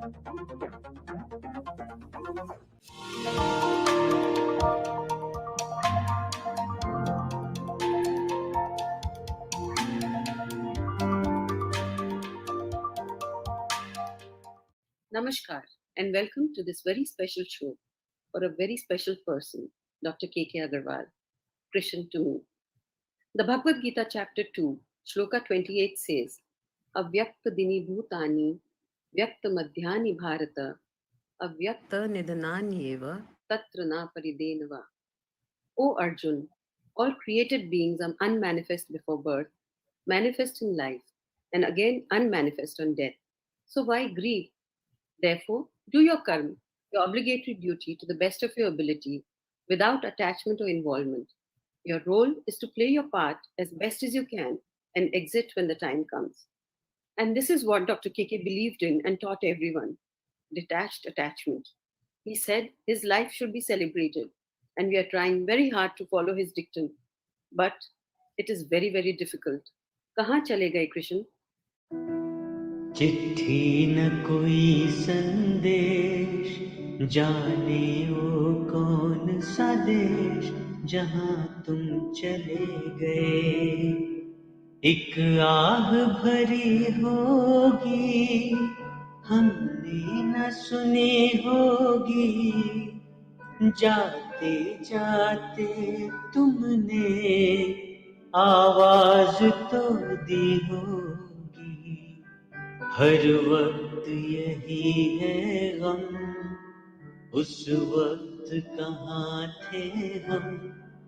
Namaskar and welcome to this very special show for a very special person, Dr. K.K. Aggarwal, Christian to me. The Bhagavad Gita, chapter 2, Shloka 28 says, Avyakta dini bhutani, vyakta madhyani bharata, avyakta nidhanani eva, tatra na paridenava. O Arjun, all created beings are unmanifest before birth, manifest in life, and again unmanifest on death. So why grieve? Therefore, do your karma, your obligatory duty to the best of your ability without attachment or involvement. Your role is to play your part as best as you can and exit when the time comes. And this is what Dr. KK believed in and taught everyone: detached attachment. He said his life should be celebrated, and we are trying very hard to follow his dictum. But it is very, very difficult. कहाँ चले गए कृष्ण? चिट्ठी न कोई संदेश, जाने वो कौन सा देश जहां तुम चले गए। एक आह भरी होगी हमने न सुनी होगी, जाते जाते तुमने आवाज तो दी होगी। हर वक्त यही है गम, उस वक्त कहाँ थे हम,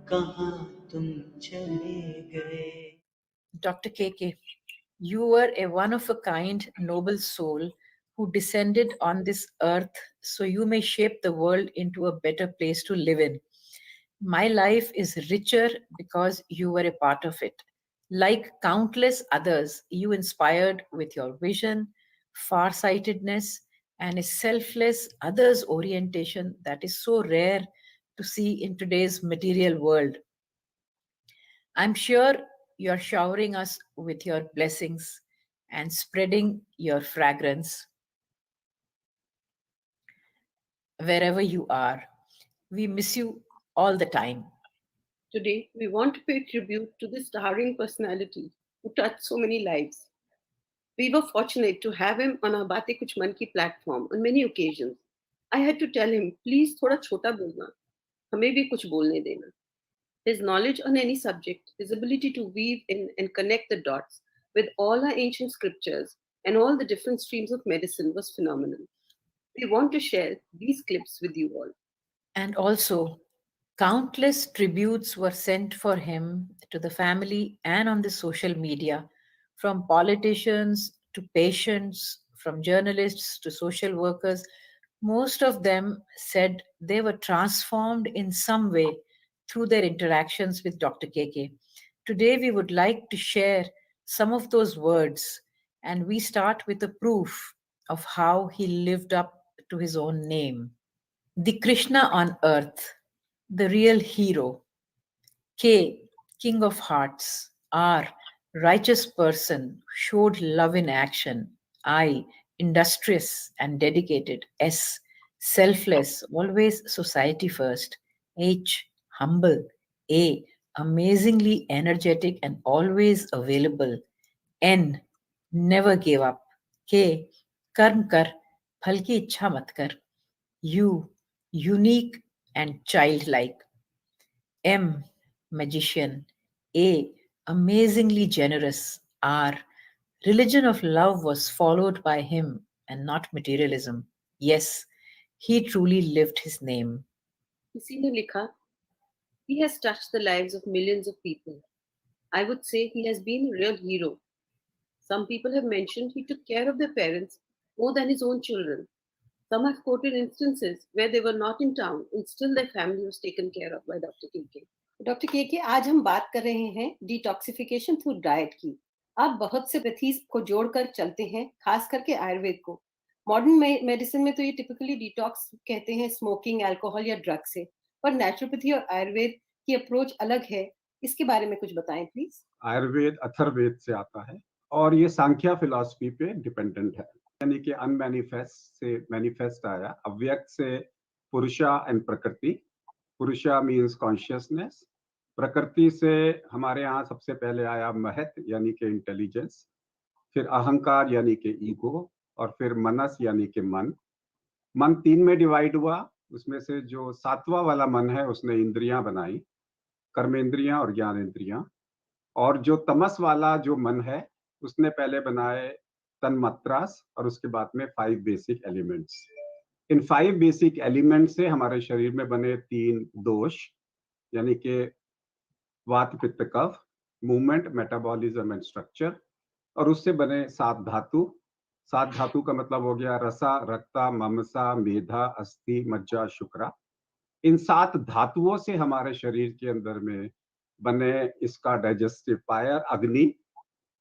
कहाँ तुम चले गए। Dr. KK, you were a one of a kind, noble soul who descended on this earth so you may shape the world into a better place to live in. My life is richer because you were a part of it. Like countless others, you inspired with your vision, farsightedness, and a selfless others orientation that is so rare to see in today's material world. I'm sure you're showering us with your blessings and spreading your fragrance wherever you are. We miss you all the time. Today, we want to pay tribute to this towering personality who touched so many lives. We were fortunate to have him on our Baate Kuch Man Ki platform on many occasions. I had to tell him, please thoda chota bolna, हमें भी कुछ बोलने देना. His knowledge on any subject, his ability to weave in and connect the dots with all our ancient scriptures and all the different streams of medicine was phenomenal. We want to share these clips with you all. And also, countless tributes were sent for him to the family and on the social media, from politicians to patients, from journalists to social workers. Most of them said they were transformed in some way through their interactions with Dr. KK. Today, we would like to share some of those words, and we start with a proof of how he lived up to his own name. The Krishna on earth, the real hero. K, King of Hearts. R, righteous person, showed love in action. I, industrious and dedicated. S, selfless, always society first. H, humble. A, amazingly energetic and always available. N, never gave up. K, कर्म कर, फल की इच्छा मत कर. U, unique and childlike. M, magician. A, amazingly generous. R, religion of love was followed by him and not materialism. Yes, he truly lived his name. किसी ने लिखा, he has touched the lives of millions of people. I would say he has been a real hero. Some people have mentioned he took care of their parents more than his own children. Some have quoted instances where they were not in town and still their family was taken care of by Dr. KK. Doctor के आज हम बात कर रहे हैं detoxification through diet की. आप बहुत से पैथीज को जोड़कर चलते हैं, खास करके आयुर्वेद को. मॉडर्न मेडिसिन में तो ये टिपिकली डिटॉक्स कहते हैं स्मोकिंग, अल्कोहल या ड्रग से, पर नेचुरोपैथी और आयुर्वेद की अप्रोच अलग है. इसके बारे में कुछ बताएं प्लीज. आयुर्वेद अथर्ववेद से आता है और ये सांख्या फिलॉसफी पे डिपेंडेंट है. यानी कि अनमैनिफेस्ट से मैनिफेस्ट आया, अव्यक्त से पुरुषा एंड प्रकृति। पुरुषा मीन्स कॉन्शियसनेस, प्रकृति से हमारे यहाँ सबसे पहले आया महत यानी कि इंटेलिजेंस, फिर अहंकार यानी कि ईगो, और फिर मनस यानी कि मन। मन तीन में डिवाइड हुआ, उसमें से जो सातवां वाला मन है उसने इंद्रियां बनाई, कर्मेंद्रियां और ज्ञानेंद्रियां। और जो तमस वाला जो मन है उसने पहले बनाए तन्मात्रास और उसके बाद में 5 बेसिक एलिमेंट्स। इन 5 बेसिक एलिमेंट से हमारे शरीर में बने 3 दोष, यानी कि वात पित्त कफ, मूवमेंट, मेटाबॉलिज्म एंड स्ट्रक्चर, और उससे बने 7 धातु। 7 धातु का मतलब हो गया रसा, रक्ता, ममसा, मेधा, अस्थि, मज्जा, शुक्रा। इन 7 धातुओं से हमारे शरीर के अंदर में बने इसका डाइजेस्टिव फायर अग्नि,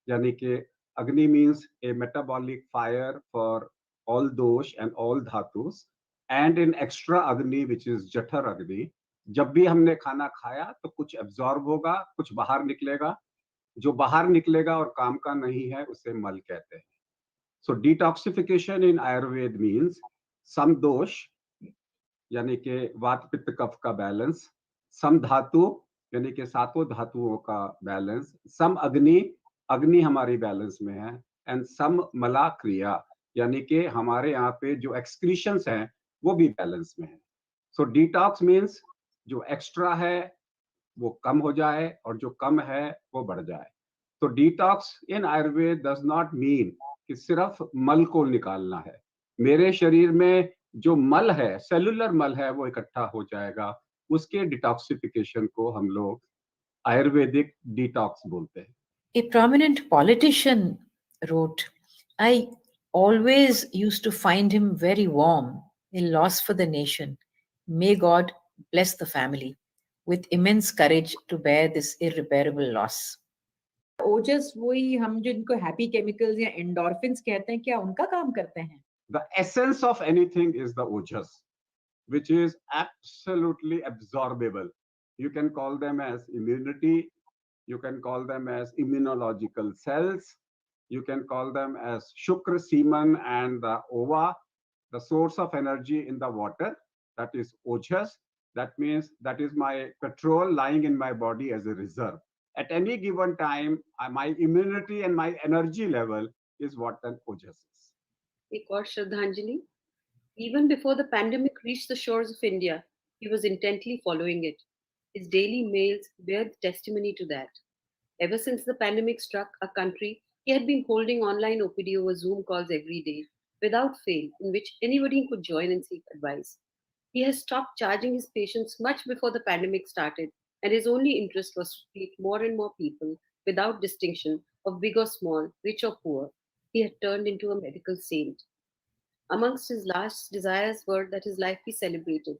यानी कि agni means a metabolic fire for all dosha and all dhatus, and in extra agni which is जठर अग्नि। जब भी हमने खाना खाया तो कुछ एब्जॉर्ब होगा, कुछ बाहर निकलेगा। जो बाहर निकलेगा और काम का नहीं है उसे मल कहते हैं। सो डिटॉक्सिफिकेशन इन आयुर्वेद मीन्स सम दोष यानी कि वात पित्त कफ का बैलेंस, सम धातु यानी कि सातों धातुओं का बैलेंस, सम अग्नि, अग्नि हमारी बैलेंस में है, एंड सम मला क्रिया यानी कि हमारे यहाँ पे जो एक्सक्रीशंस हैं वो भी बैलेंस में है। सो डिटॉक्स मीन्स जो एक्स्ट्रा है वो कम हो जाए और जो कम है वो बढ़ जाए। तो detox in Ayurveda does not mean कि सिर्फ मल को निकालना है। मेरे शरीर में जो मल है, सेलुलर मल है, वो इकट्ठा हो जाएगा, उसके डिटॉक्सिफिकेशन को हम लोग आयुर्वेदिक डिटॉक्स बोलते हैं। A prominent politician wrote, I always used to find him very warm, a loss for the nation. May God bless the family with immense courage to bear this irreparable loss. ओजस वही हम जिनको happy chemicals या endorphins कहते हैं, क्या उनका काम करते हैं? The essence of anything is the ojas, which is absolutely absorbable. You can call them as immunity, you can call them as immunological cells, you can call them as shukra, semen, and the ova, the source of energy in the water, that is ojas. That means that is my petrol lying in my body as a reserve. At any given time, my immunity and my energy level is what an ojas is. एक और श्रद्धांजलि. Even before the pandemic reached the shores of India, he was intently following it. His daily mails bear testimony to that. Ever since the pandemic struck our country, he had been holding online OPD over Zoom calls every day, without fail, in which anybody could join and seek advice. He has stopped charging his patients much before the pandemic started, and his only interest was to treat more and more people without distinction of big or small, rich or poor. He had turned into a medical saint. Amongst his last desires were that his life be celebrated.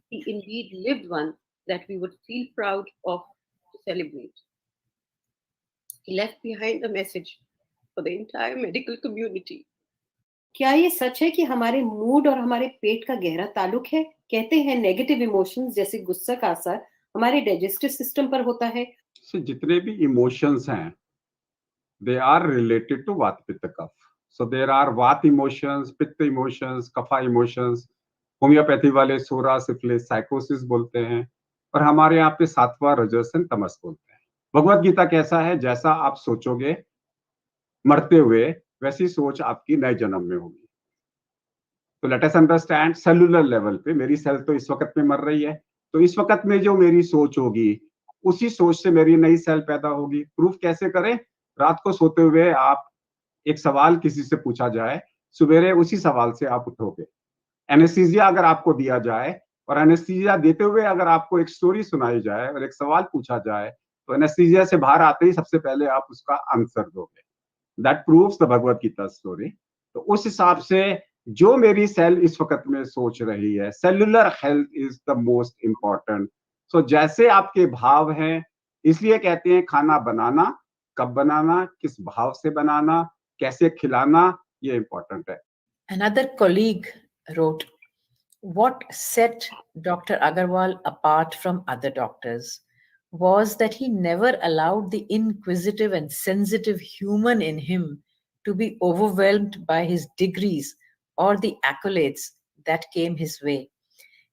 He indeed lived one that we would feel proud of to celebrate. He left behind a message for the entire medical community. क्या ये सच है कि हमारे mood और हमारे पेट का गहरा ताल्लुक है? कहते हैं नेगेटिव इमोशंस जैसे गुस्सा का असर हमारे डाइजेस्टिव सिस्टम पर होता है. So, जितने भी इमोशंस हैं, they are related to Vata Pitta Kapha. So there are Vata emotions, Pitta emotions, Kapha emotions. Homeopathy वाले सोरा, सिफिलिस, साइकोसिस बोलते हैं, और हमारे यहाँ पे सातवां रजसन तमस बोलते हैं. भगवत गीता कैसा है? जैसा आप सोचोगे मरते हुए, वैसी सोच आपकी नए जन्म में होगी. तो let us understand cellular level पे मेरी सेल तो इस वक्त में मर रही है, तो इस वक्त में जो मेरी सोच होगी उसी सोच से मेरी नई सेल पैदा होगी. प्रूफ कैसे करें? रात को सोते हुए आप एक सवाल किसी से पूछा जाए, सवेरे उसी सवाल से आप उठोगे. एनेस्थीसिया अगर आपको दिया जाए और एनेस्थीसिया देते हुए अगर आपको एक स्टोरी सुनाई जाए और एक सवाल पूछा जाए, तो एनेस्थीसिया से बाहर आते ही सबसे पहले आप उसका आंसर दोगे. That proves the Bhagavad Gita story. तो उस हिसाब से जो मेरी सेल इस वक्त में सोच रही है, cellular health is the most important. So जैसे आपके भाव हैं, इसलिए कहते हैं खाना बनाना, कब बनाना, किस भाव से बनाना, कैसे खिलाना, ये इंपॉर्टेंट है. Another colleague wrote, what set Dr. Aggarwal apart from other doctors was that he never allowed the inquisitive and sensitive human in him to be overwhelmed by his degrees or the accolades that came his way.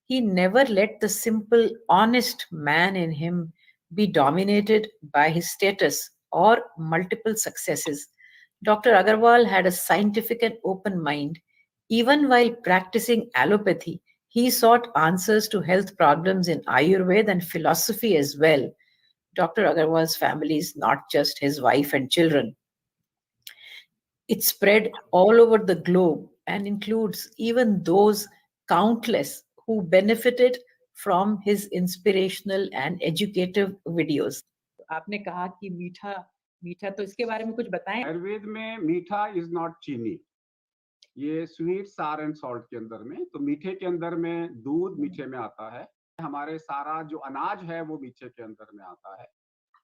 He never let the simple, honest man in him be dominated by his status or multiple successes. Dr. Agarwal had a scientific and open mind. Even while practicing allopathy, he sought answers to health problems in Ayurveda and philosophy as well. Dr. Agarwal's family is not just his wife and children. It spread all over the globe and includes even those countless who benefited from his inspirational and educative videos. आपने कहा कि मीठा मीठा तो इसके बारे में कुछ बताएं। आयुर्वेद में मीठा इज नॉट चीनी, ये स्वीट सार एंड सॉल्ट के अंदर में, तो मीठे के अंदर में दूध मीठे में आता है, हमारे सारा जो अनाज है वो मीठे के अंदर में आता है।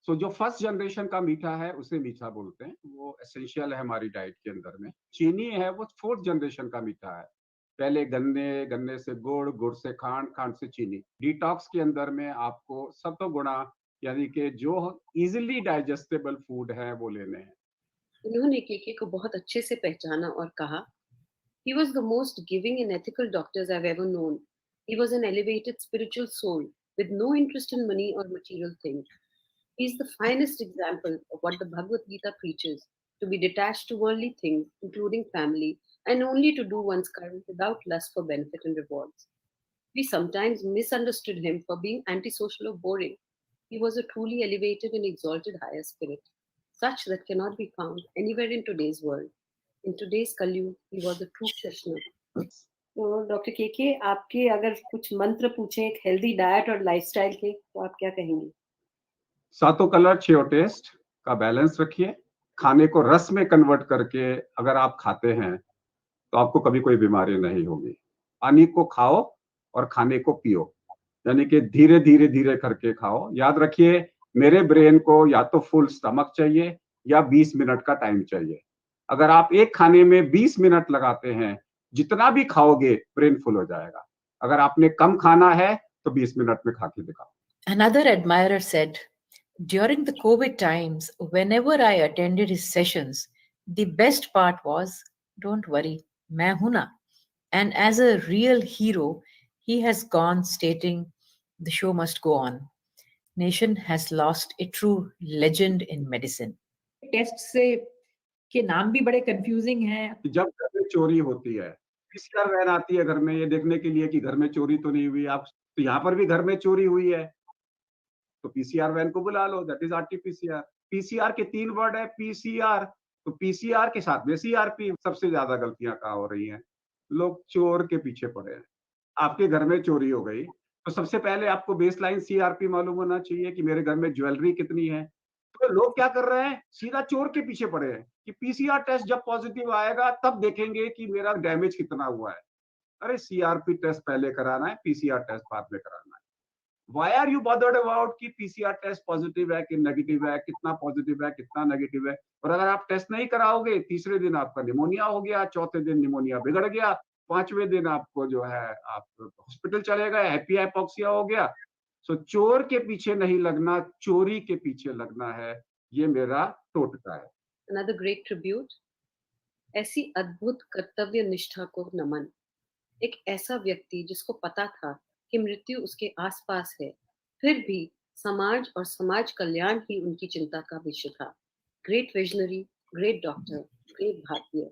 सो जो फर्स्ट जनरेशन का मीठा है उसे मीठा बोलते हैं, वो एसेंशियल है हमारी डाइट के अंदर में। चीनी है वो फोर्थ जनरेशन का मीठा है, पहले गन्ने, गन्ने से गुड़, गुड़ से खांड, खांड से चीनी। डिटॉक्स के अंदर में आपको सत्व गुणा यानी कि जो इजीली डाइजेस्टेबल फूड है वो लेने हैं। उन्होंने केके को बहुत अच्छे से पहचाना और कहा, He was the most giving and ethical doctor I've ever known. He was an elevated spiritual soul with no interest in money or material things. He is the finest example of what the Bhagavad Gita preaches, to be detached to worldly things, including family, and only to do one's current without lust for benefit and rewards. We sometimes misunderstood him for being antisocial or boring. He was a truly elevated and exalted higher spirit, such that cannot be found anywhere in today's world. In today's Kalyu, he was a true Krishna. तो doctor के आपके अगर कुछ मंत्र पूछें एक healthy diet और lifestyle के, तो आप क्या कहेंगे? सातों कलर छह टेस्ट का बैलेंस रखिए, खाने को रस में कन्वर्ट करके अगर आप खाते हैं तो आपको कभी कोई बीमारी नहीं होगी। पानी को खाओ और खाने को पियो, यानी कि धीरे धीरे धीरे करके खाओ। याद रखिए, मेरे ब्रेन को या तो फुल स्टमक चाहिए या 20 मिनट का टाइम चाहिए। अगर आप एक खाने में 20 मिनट लगाते हैं, जितना भी खाओगे ब्रेन फुल हो जाएगा। अगर आपने कम खाना है तो 20 मिनट में खा के दिखाओ। Another admirer said, during the COVID times, whenever I attended his sessions, the best part was, don't worry, main hu na. And as a real hero, he has gone stating, the show must go on. Nation has lost a true legend in medicine. Test से के नाम भी बड़े confusing हैं। जब घर में चोरी होती है, पीसीआर वैन आती है घर में ये देखने के लिए कि घर में चोरी तो नहीं हुई। आप तो यहाँ पर भी घर में चोरी हुई है तो पीसीआर वैन को बुला लो, दैट इज आरटीपीसीआर। पीसीआर के 3 वर्ड है, पीसीआर, तो पीसीआर के साथ में सीआरपी। सबसे ज्यादा गलतियां कहाँ हो रही हैं? लोग चोर के पीछे पड़े हैं। आपके घर में चोरी हो गई तो सबसे पहले आपको बेसलाइन सीआरपी मालूम होना चाहिए कि मेरे घर में ज्वेलरी कितनी है। तो लोग क्या कर रहे हैं, सीधा चोर के पीछे पड़े हैं कि पीसीआर टेस्ट जब पॉजिटिव आएगा तब देखेंगे कि मेरा डैमेज कितना हुआ है। अरे सीआरपी टेस्ट पहले कराना है, पीसीआर टेस्ट बाद में कराना है। Why are you bothered about कि पीसीआर टेस्ट पॉजिटिव है कि नेगेटिव है, कितना पॉजिटिव है कितना नेगेटिव है? और अगर आप टेस्ट नहीं कराओगे, तीसरे दिन आपका निमोनिया हो गया, चौथे दिन निमोनिया बिगड़ गया, पांचवें दिन आपको जो है आप हॉस्पिटल चले गए, हैप्पी हाइपोक्सिया हो गया। सो चोर के पीछे नहीं लगना, चोरी के पीछे लगना है, ये मेरा टोटका है। Another great tribute. ऐसी अद्भुत कर्तव्य निष्ठा को नमन। एक ऐसा व्यक्ति जिसको पता था कि मृत्यु उसके आसपास है, फिर भी समाज और समाज कल्याण ही उनकी चिंता का विषय था। Great visionary, great doctor, great भारतीय।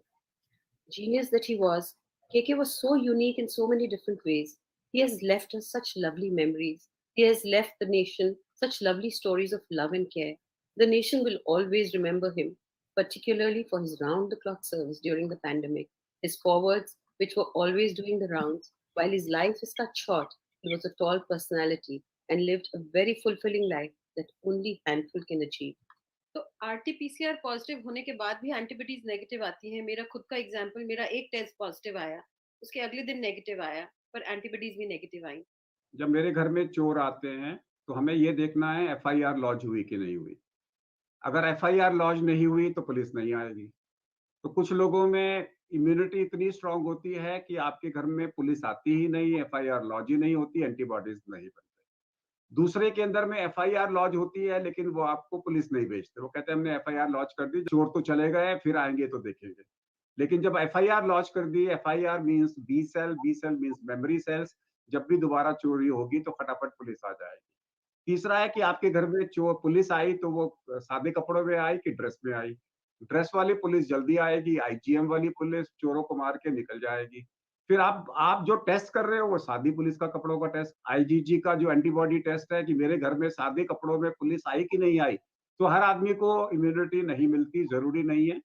Genius that he was, KK was so unique in so many different ways. He has left us such lovely memories. He has left the nation such lovely stories of love and care. The nation will always remember him, particularly for his round the clock service during the pandemic, his forwards, which were always doing the rounds. While his life is cut short, he was a tall personality and lived a very fulfilling life that only handful can achieve. तो RTPCR positive होने के बाद भी antibodies negative आती हैं। मेरा खुद का एग्जांपल, मेरा एक टेस्ट पॉजिटिव आया, उसके अगले दिन नेगेटिव आया, पर एंटीबॉडीज भी नेगेटिव आई। जब मेरे घर में चोर आते हैं तो हमें ये देखना है एफआईआर लॉन्च हुई कि नहीं हुई। अगर एफआईआर लॉन्च नहीं हुई तो पुलिस नहीं आएगी। तो कुछ लोगों में इम्यूनिटी इतनी स्ट्रांग होती है कि आपके घर में पुलिस आती ही नहीं, एफआईआर लॉन्च ही नहीं होती, एंटीबॉडीज नहीं बनते। दूसरे के अंदर में FIR लॉन्च होती है, लेकिन वो आपको पुलिस नहीं भेजते। वो कहते हैं हमने FIR लॉन्च कर दी, चोर तो चले गए, फिर आएंगे तो देखेंगे। लेकिन जब FIR लॉन्च कर दी, FIR means B cell means memory cells, जब भी दोबारा चोरी होगी तो फटाफट पुलिस आ जाएगी। तीसरा है कि आपके घर में चोर पुलिस आई तो वो सादे कपड़ों में आई कि ड्रेस में आई। ड्रेस वाली पुलिस जल्दी आएगी, IGM वाली पुलिस चोरों को मार के निकल जाएगी। फिर आप जो टेस्ट कर रहे हो वो सादी पुलिस का कपड़ों का टेस्ट, IgG का जो एंटीबॉडी टेस्ट है कि मेरे घर में सादे कपड़ों में पुलिस आई कि नहीं आई, तो हर आदमी को इम्यूनिटी नहीं मिलती, जरूरी नहीं है।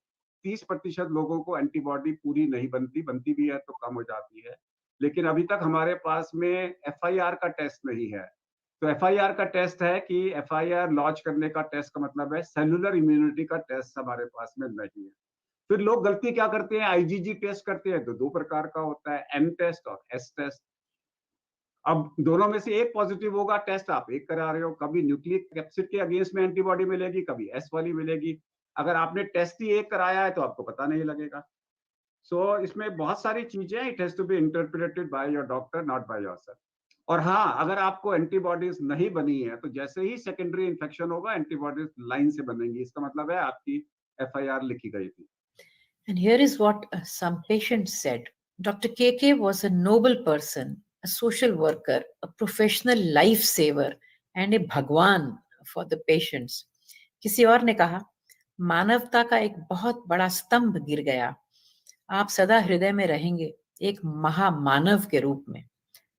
30% लोगों को एंटीबॉडी पूरी नहीं बनती, बनती भी है तो कम हो जाती है। लेकिन अभी तक हमारे पास में FIR का टेस्ट नहीं है। तो FIR का टेस्ट है कि FIR लॉन्च करने का टेस्ट का मतलब है सेलुलर इम्यूनिटी का टेस्ट हमारे पास में नहीं है। फिर लोग गलती क्या करते हैं, IgG टेस्ट करते हैं तो दो प्रकार का होता है, M टेस्ट और S टेस्ट। अब दोनों में से एक पॉजिटिव होगा, टेस्ट आप एक करा रहे हो, कभी न्यूक्लिक एसिड के अगेंस्ट में एंटीबॉडी मिलेगी, कभी S वाली मिलेगी। अगर आपने टेस्ट ही एक कराया है तो आपको पता नहीं लगेगा। सो इसमें बहुत सारी चीजें, it has to be interpreted by your doctor, not by yourself. और हाँ, अगर आपको एंटीबॉडीज नहीं बनी है तो जैसे ही सेकेंडरी इन्फेक्शन होगा एंटीबॉडीज लाइन से बनेंगी, इसका मतलब है आपकी FIR लिखी गई थी। And here is what some patients said. Dr. KK was a noble person, a social worker, a professional lifesaver, and a Bhagwan for the patients. किसी और ने कहा, मानवता का एक बहुत बड़ा स्तंभ गिर गया। आप सदा हृदय में रहेंगे, एक महामानव के रूप में।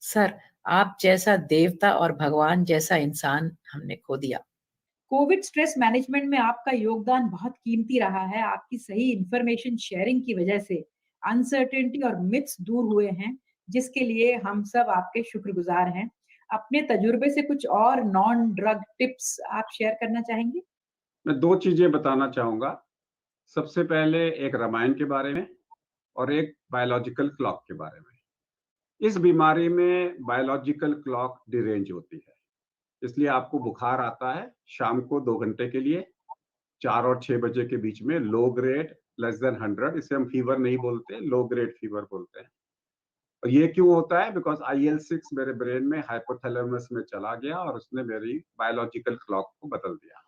सर, आप जैसा देवता और भगवान जैसा इंसान हमने खो दिया। कोविड स्ट्रेस मैनेजमेंट में आपका योगदान बहुत कीमती रहा है। आपकी सही इंफॉर्मेशन शेयरिंग की वजह से अनसर्टेनिटी और मिथ्स दूर हुए हैं, जिसके लिए हम सब आपके शुक्रगुजार हैं। अपने तजुर्बे से कुछ और नॉन ड्रग टिप्स आप शेयर करना चाहेंगे? मैं दो चीजें बताना चाहूंगा। सबसे पहले एक रामायण के बारे में और एक बायोलॉजिकल क्लॉक के बारे में। इस बीमारी में बायोलॉजिकल क्लॉक डिरेंज होती है, इसलिए आपको बुखार आता है शाम को 2 घंटे के लिए 4 और 6 बजे के बीच में, लो ग्रेड लेस देन 100, इसे हम फीवर नहीं बोलते, लो ग्रेड फीवर बोलते हैं। और ये क्यों होता है? बिकॉज IL-6 मेरे ब्रेन में हाइपोथैलेमस में चला गया और उसने मेरी बायोलॉजिकल क्लॉक को बदल दिया।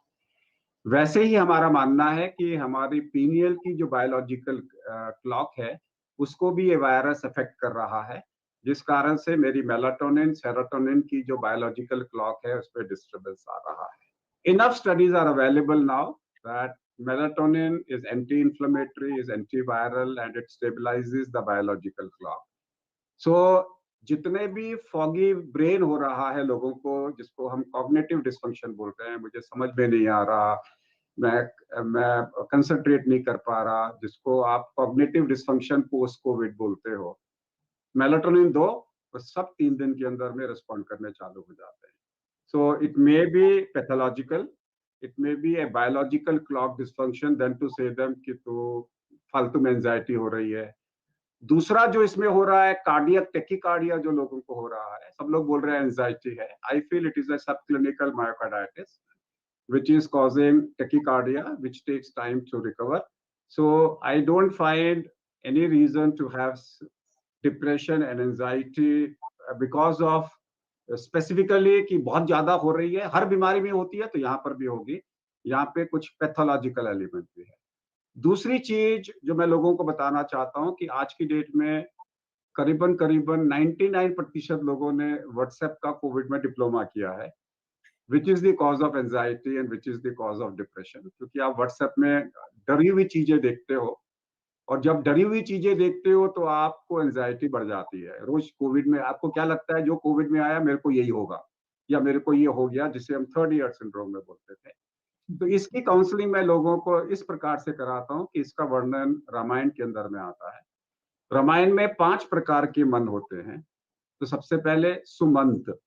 वैसे ही हमारा मानना है कि हमारी पीनियल की जो बायोलॉजिकल क्लॉक है उसको भी ये वायरस अफेक्ट कर रहा है, जिस कारण से मेरी मेलाटोनिन सेरोटोनिन की जो बायोलॉजिकल क्लॉक है उस पर डिस्टर्बेंस आ रहा है। Enough studies are available now that melatonin is anti-inflammatory, is antiviral, and it stabilizes the biological clock. So जितने भी फॉगी ब्रेन हो रहा है लोगों को, जिसको हम कॉग्निटिव डिस्फंक्शन बोलते हैं, मुझे समझ में नहीं आ रहा, मैं कंसंट्रेट नहीं कर पा रहा, जिसको आप कॉग्निटिव डिस्फंक्शन पोस्ट कोविड बोलते हो, मेलाटोनिन दो तो सब 3 दिन के अंदर में रिस्पॉन्ड करने चालू हो जाते हैं। So it may be pathological, it may be a biological clock dysfunction then to say them कि तो फालतू में एंजाइटी हो रही है। दूसरा जो इसमें हो रहा है कार्डियक टेकिकार्डिया, जो लोगों को हो रहा है, सब लोग बोल रहे हैं एंजाइटी है, I feel it is a sub clinical myocarditis which is causing tachycardia, which takes time to recover. So I don't find any reason to have depression and anxiety because of specifically कि बहुत ज्यादा हो रही है। हर बीमारी में होती है तो यहाँ पर भी होगी, यहाँ पे कुछ पैथोलॉजिकल एलिमेंट भी है। दूसरी चीज जो मैं लोगों को बताना चाहता हूँ कि आज की डेट में करीबन 99% लोगों ने व्हाट्सएप का कोविड में डिप्लोमा किया है, which is the cause of anxiety and which is the cause of depression, क्योंकि आप व्हाट्सएप में डरी हुई चीजें देखते हो, और जब डरी हुई चीजें देखते हो तो आपको एंजाइटी बढ़ जाती है। रोज कोविड में आपको क्या लगता है, जो कोविड में आया मेरे को यही होगा या मेरे को ये हो गया, जिसे हम थर्ड ईयर सिंड्रोम में बोलते थे। तो इसकी काउंसलिंग मैं लोगों को इस प्रकार से कराता हूँ कि इसका वर्णन रामायण के अंदर में आता है। रामायण में 5 प्रकार के मन होते हैं। तो सबसे पहले सुमंत,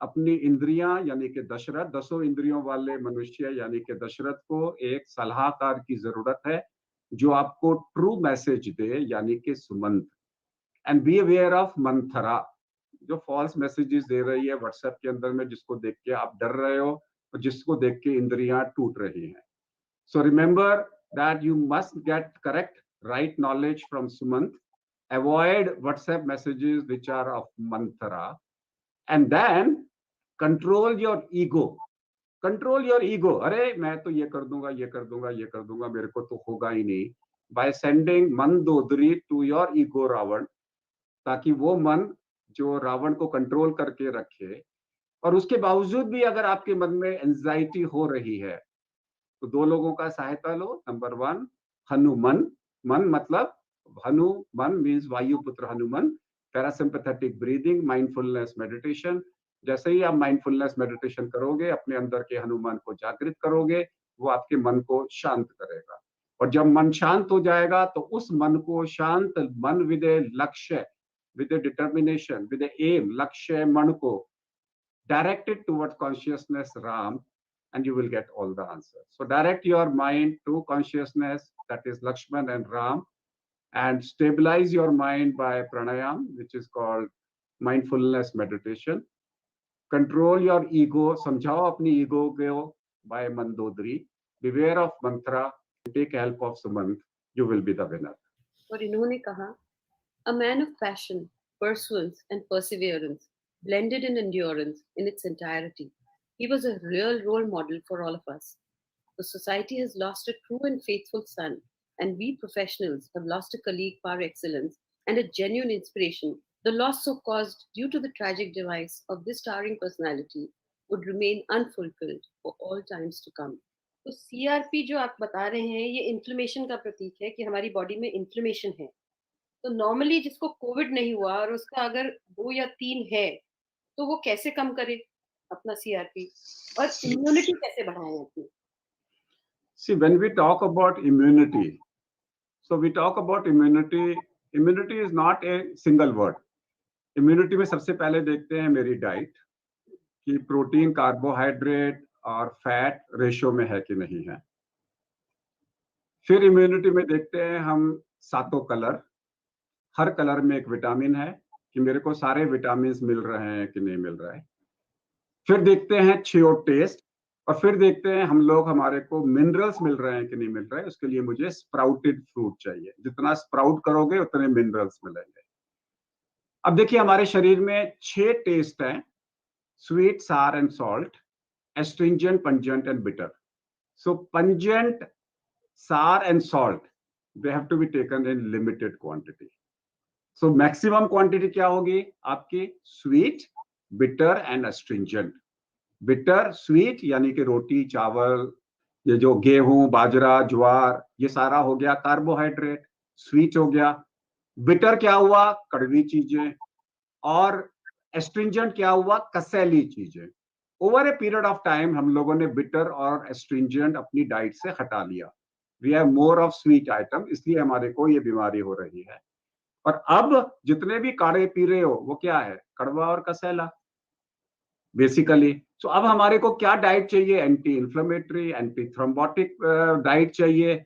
अपनी इंद्रियां यानी कि दशरथ, 10 इंद्रियों वाले मनुष्य यानी कि दशरथ को एक सलाहकार की जरूरत है जो आपको ट्रू मैसेज दे, यानी कि Sumant. And be aware of Manthara, जो फॉल्स मैसेजेस दे रही है व्हाट्सएप के अंदर में, जिसको देख के आप डर रहे हो और जिसको देख के इंद्रियां टूट रही हैं। So remember that you must get correct right knowledge from Sumant, avoid WhatsApp messages which are of Manthara, and then control your ego, control your ego. अरे मैं तो ये कर दूंगा, ये कर दूंगा, ये कर दूंगा, मेरे को तो होगा ही नहीं। By sending Mandodari to your ego Ravana, ताकि वो मन जो रावण को कंट्रोल करके रखे, और उसके बावजूद भी अगर आपके मन में एंजाइटी हो रही है तो दो लोगों का सहायता लो। नंबर वन, हनुमन, मन मतलब Hanuman means Vayuputra Hanuman. Parasympathetic breathing, mindfulness meditation. जैसे ही आप माइंडफुलनेस मेडिटेशन करोगे, अपने अंदर के हनुमान को जागृत करोगे, वो आपके मन को शांत करेगा। और जब मन शांत हो जाएगा तो उस मन को शांत मन विद ए लक्ष्य, with a determination, with a aim, लक्ष्य मन को directed towards consciousness Ram, and you will get all the answers. So direct your mind to consciousness, that is Lakshman and Ram, and stabilize your mind by pranayam, which is called mindfulness meditation. Control your ego, समझाओ अपनी ego को by mandodri. Beware of mantra, take help of Sumant, you will be the winner. और इन्होंने कहा, a man of passion, pursuance, and perseverance, blended in endurance in its entirety. He was a real role model for all of us. The society has lost a true and faithful son, and we professionals have lost a colleague par excellence and a genuine inspiration. The loss so caused due to the tragic demise of this towering personality would remain unfulfilled for all times to come. तो CRP जो आप बता रहे हैं, ये inflammation का प्रतीक है कि हमारी बॉडी में इन्फ्लेमेशन है। तो नॉर्मली जिसको कोविड नहीं हुआ और उसका अगर 2 या 3 है, तो वो कैसे कम करे अपना सीआरपी और इम्यूनिटी कैसे बढ़ाएं अपनी? See, when we talk about immunity, so we talk about immunity. Immunity is not a single word. Immunity में सबसे पहले देखते हैं मेरी डाइट कि प्रोटीन, कार्बोहाइड्रेट और फैट रेशियो में है कि नहीं है। फिर इम्यूनिटी में देखते हैं हम सातों कलर, हर कलर में एक विटामिन है कि मेरे को सारे विटामिन मिल रहे हैं कि नहीं मिल रहा है। फिर देखते हैं छो टेस्ट, और फिर देखते हैं हम लोग, हमारे को मिनरल्स मिल रहे हैं कि नहीं मिल रहे हैं। उसके लिए मुझे स्प्राउटेड फ्रूट चाहिए, जितना स्प्राउट करोगे उतने मिनरल्स मिलेंगे। अब देखिए हमारे शरीर में 6 टेस्ट हैं, स्वीट, सार and salt, astringent, pungent and bitter. So pungent, sour and salt, they have to be taken in limited quantity. So maximum quantity क्या होगी आपकी? Sweet, bitter and astringent. Bitter, sweet यानी कि रोटी, चावल, ये जो गेहूं, बाजरा, ज्वार, ये सारा हो गया कार्बोहाइड्रेट, स्वीट हो गया। बिटर क्या हुआ? कड़वी चीजें। और एस्ट्रिंजेंट क्या हुआ? कसैली चीजें। Over a period of time हम लोगों ने बिटर और एस्ट्रिंजेंट अपनी डाइट से हटा लिया। We have more of sweet item, इसलिए हमारे को ये बीमारी हो रही है। और अब जितने भी काढ़े पी रहे हो वो क्या है? कड़वा और कसैला बेसिकली। सो अब हमारे को क्या डाइट चाहिए? Anti inflammatory, anti thrombotic diet चाहिए।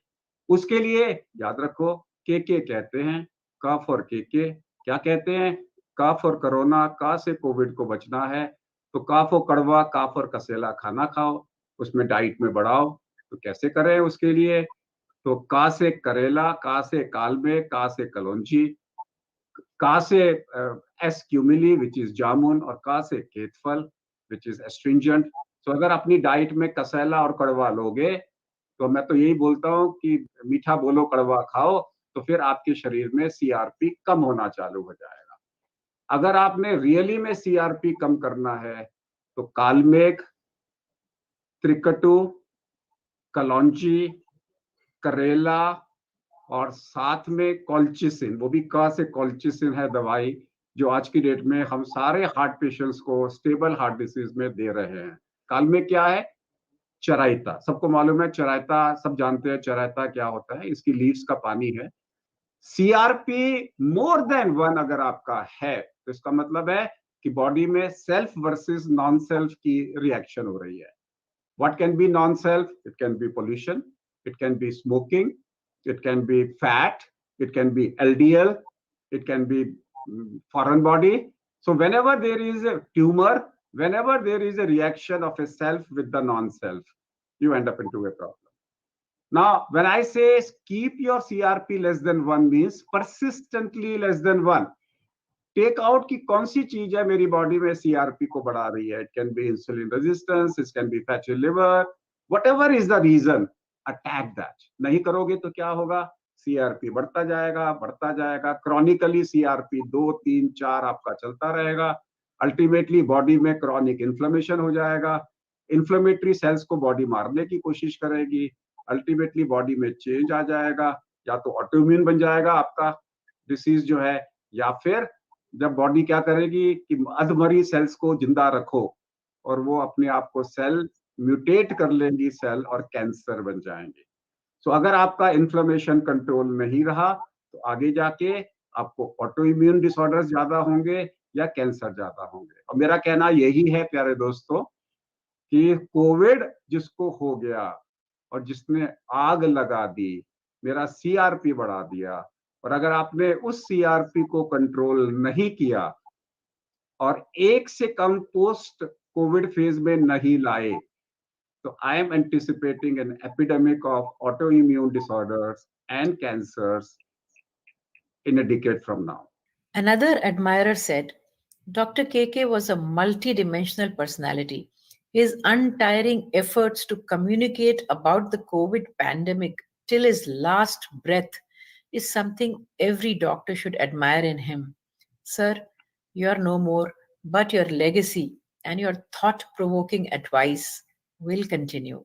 उसके लिए याद रखो, के कहते हैं, कफ और के क्या कहते हैं? कफ और कोरोना, का से कोविड को बचना है तो काफ और कड़वा, काफ और कसेला खाना खाओ, उसमें डाइट में बढ़ाओ। तो कैसे करें उसके लिए? तो का से करेला, का से कालमे, का से कलौंजी, का से एस्क्यूमिली विच इज जामुन, और का से केतफल विच इज एस्ट्रिंजेंट। तो अगर अपनी डाइट में कसेला और कड़वा लोगे तो मैं तो यही बोलता हूँ कि मीठा बोलो कड़वा खाओ, तो फिर आपके शरीर में सीआरपी कम होना चालू हो जाएगा। अगर आपने रियली में सीआरपी कम करना है तो कालमेघ, त्रिकटु, कलौंजी, करेला और साथ में कॉल्चिसिन, वो भी क से कॉल्चिसिन है दवाई जो आज की डेट में हम सारे हार्ट पेशेंट्स को स्टेबल हार्ट डिसीज में दे रहे हैं। कालमेघ क्या है? चराइता, सबको मालूम है चराइता, सब जानते हैं चराइता क्या होता है, इसकी लीव्स का पानी है। सीआरपी मोर देन 1 अगर आपका है तो इसका मतलब है कि बॉडी में सेल्फ वर्सेस नॉन सेल्फ की रिएक्शन हो रही है। What can be non-self? It can be pollution, it can be smoking, it can be fat, it can be LDL, it can be foreign body. So whenever there is a tumor, whenever there is a reaction of a self with the non-self, you end up into a problem. Now, when I say keep your CRP less than 1 means persistently less than 1. Take out की कौन सी चीज है मेरी body में CRP को बढ़ा रही है. It can be insulin resistance, it can be fatty liver, whatever is the reason, attack that. नहीं करोगे तो क्या होगा, सीआरपी बढ़ता जाएगा बढ़ता जाएगा. क्रॉनिकली सीआरपी 2 3 4 आपका चलता रहेगा. अल्टीमेटली बॉडी में क्रॉनिक इन्फ्लेमेशन हो जाएगा. इन्फ्लेमेटरी सेल्स को बॉडी मारने की कोशिश करेगी. अल्टीमेटली बॉडी में चेंज आ जाएगा. या तो ऑटोइम्यून बन जाएगा आपका डिसीज जो है, या फिर जब बॉडी क्या करेगी कि अधमरी सेल्स को जिंदा रखो और वो अपने आप को सेल म्यूटेट कर लेंगी सेल और कैंसर बन जाएंगे. सो अगर आपका इन्फ्लेमेशन कंट्रोल नहीं रहा तो आगे जाके आपको ऑटो इम्यून डिसऑर्डर्स ज्यादा होंगे या कैंसर ज्यादा होंगे. और मेरा कहना यही है प्यारे दोस्तों कि कोविड जिसको हो गया और जिसने आग लगा दी, मेरा सीआरपी बढ़ा दिया, और अगर आपने उस सीआरपी को कंट्रोल नहीं किया और एक से कम पोस्ट कोविड फेज में नहीं लाए, तो I am anticipating an epidemic of auto immune disorders and cancers in a decade from now. Another admirer said, Dr. KK was a multidimensional personality. His untiring efforts to communicate about the COVID pandemic till his last breath is something every doctor should admire in him. Sir, you are no more, but your legacy and your thought provoking advice will continue.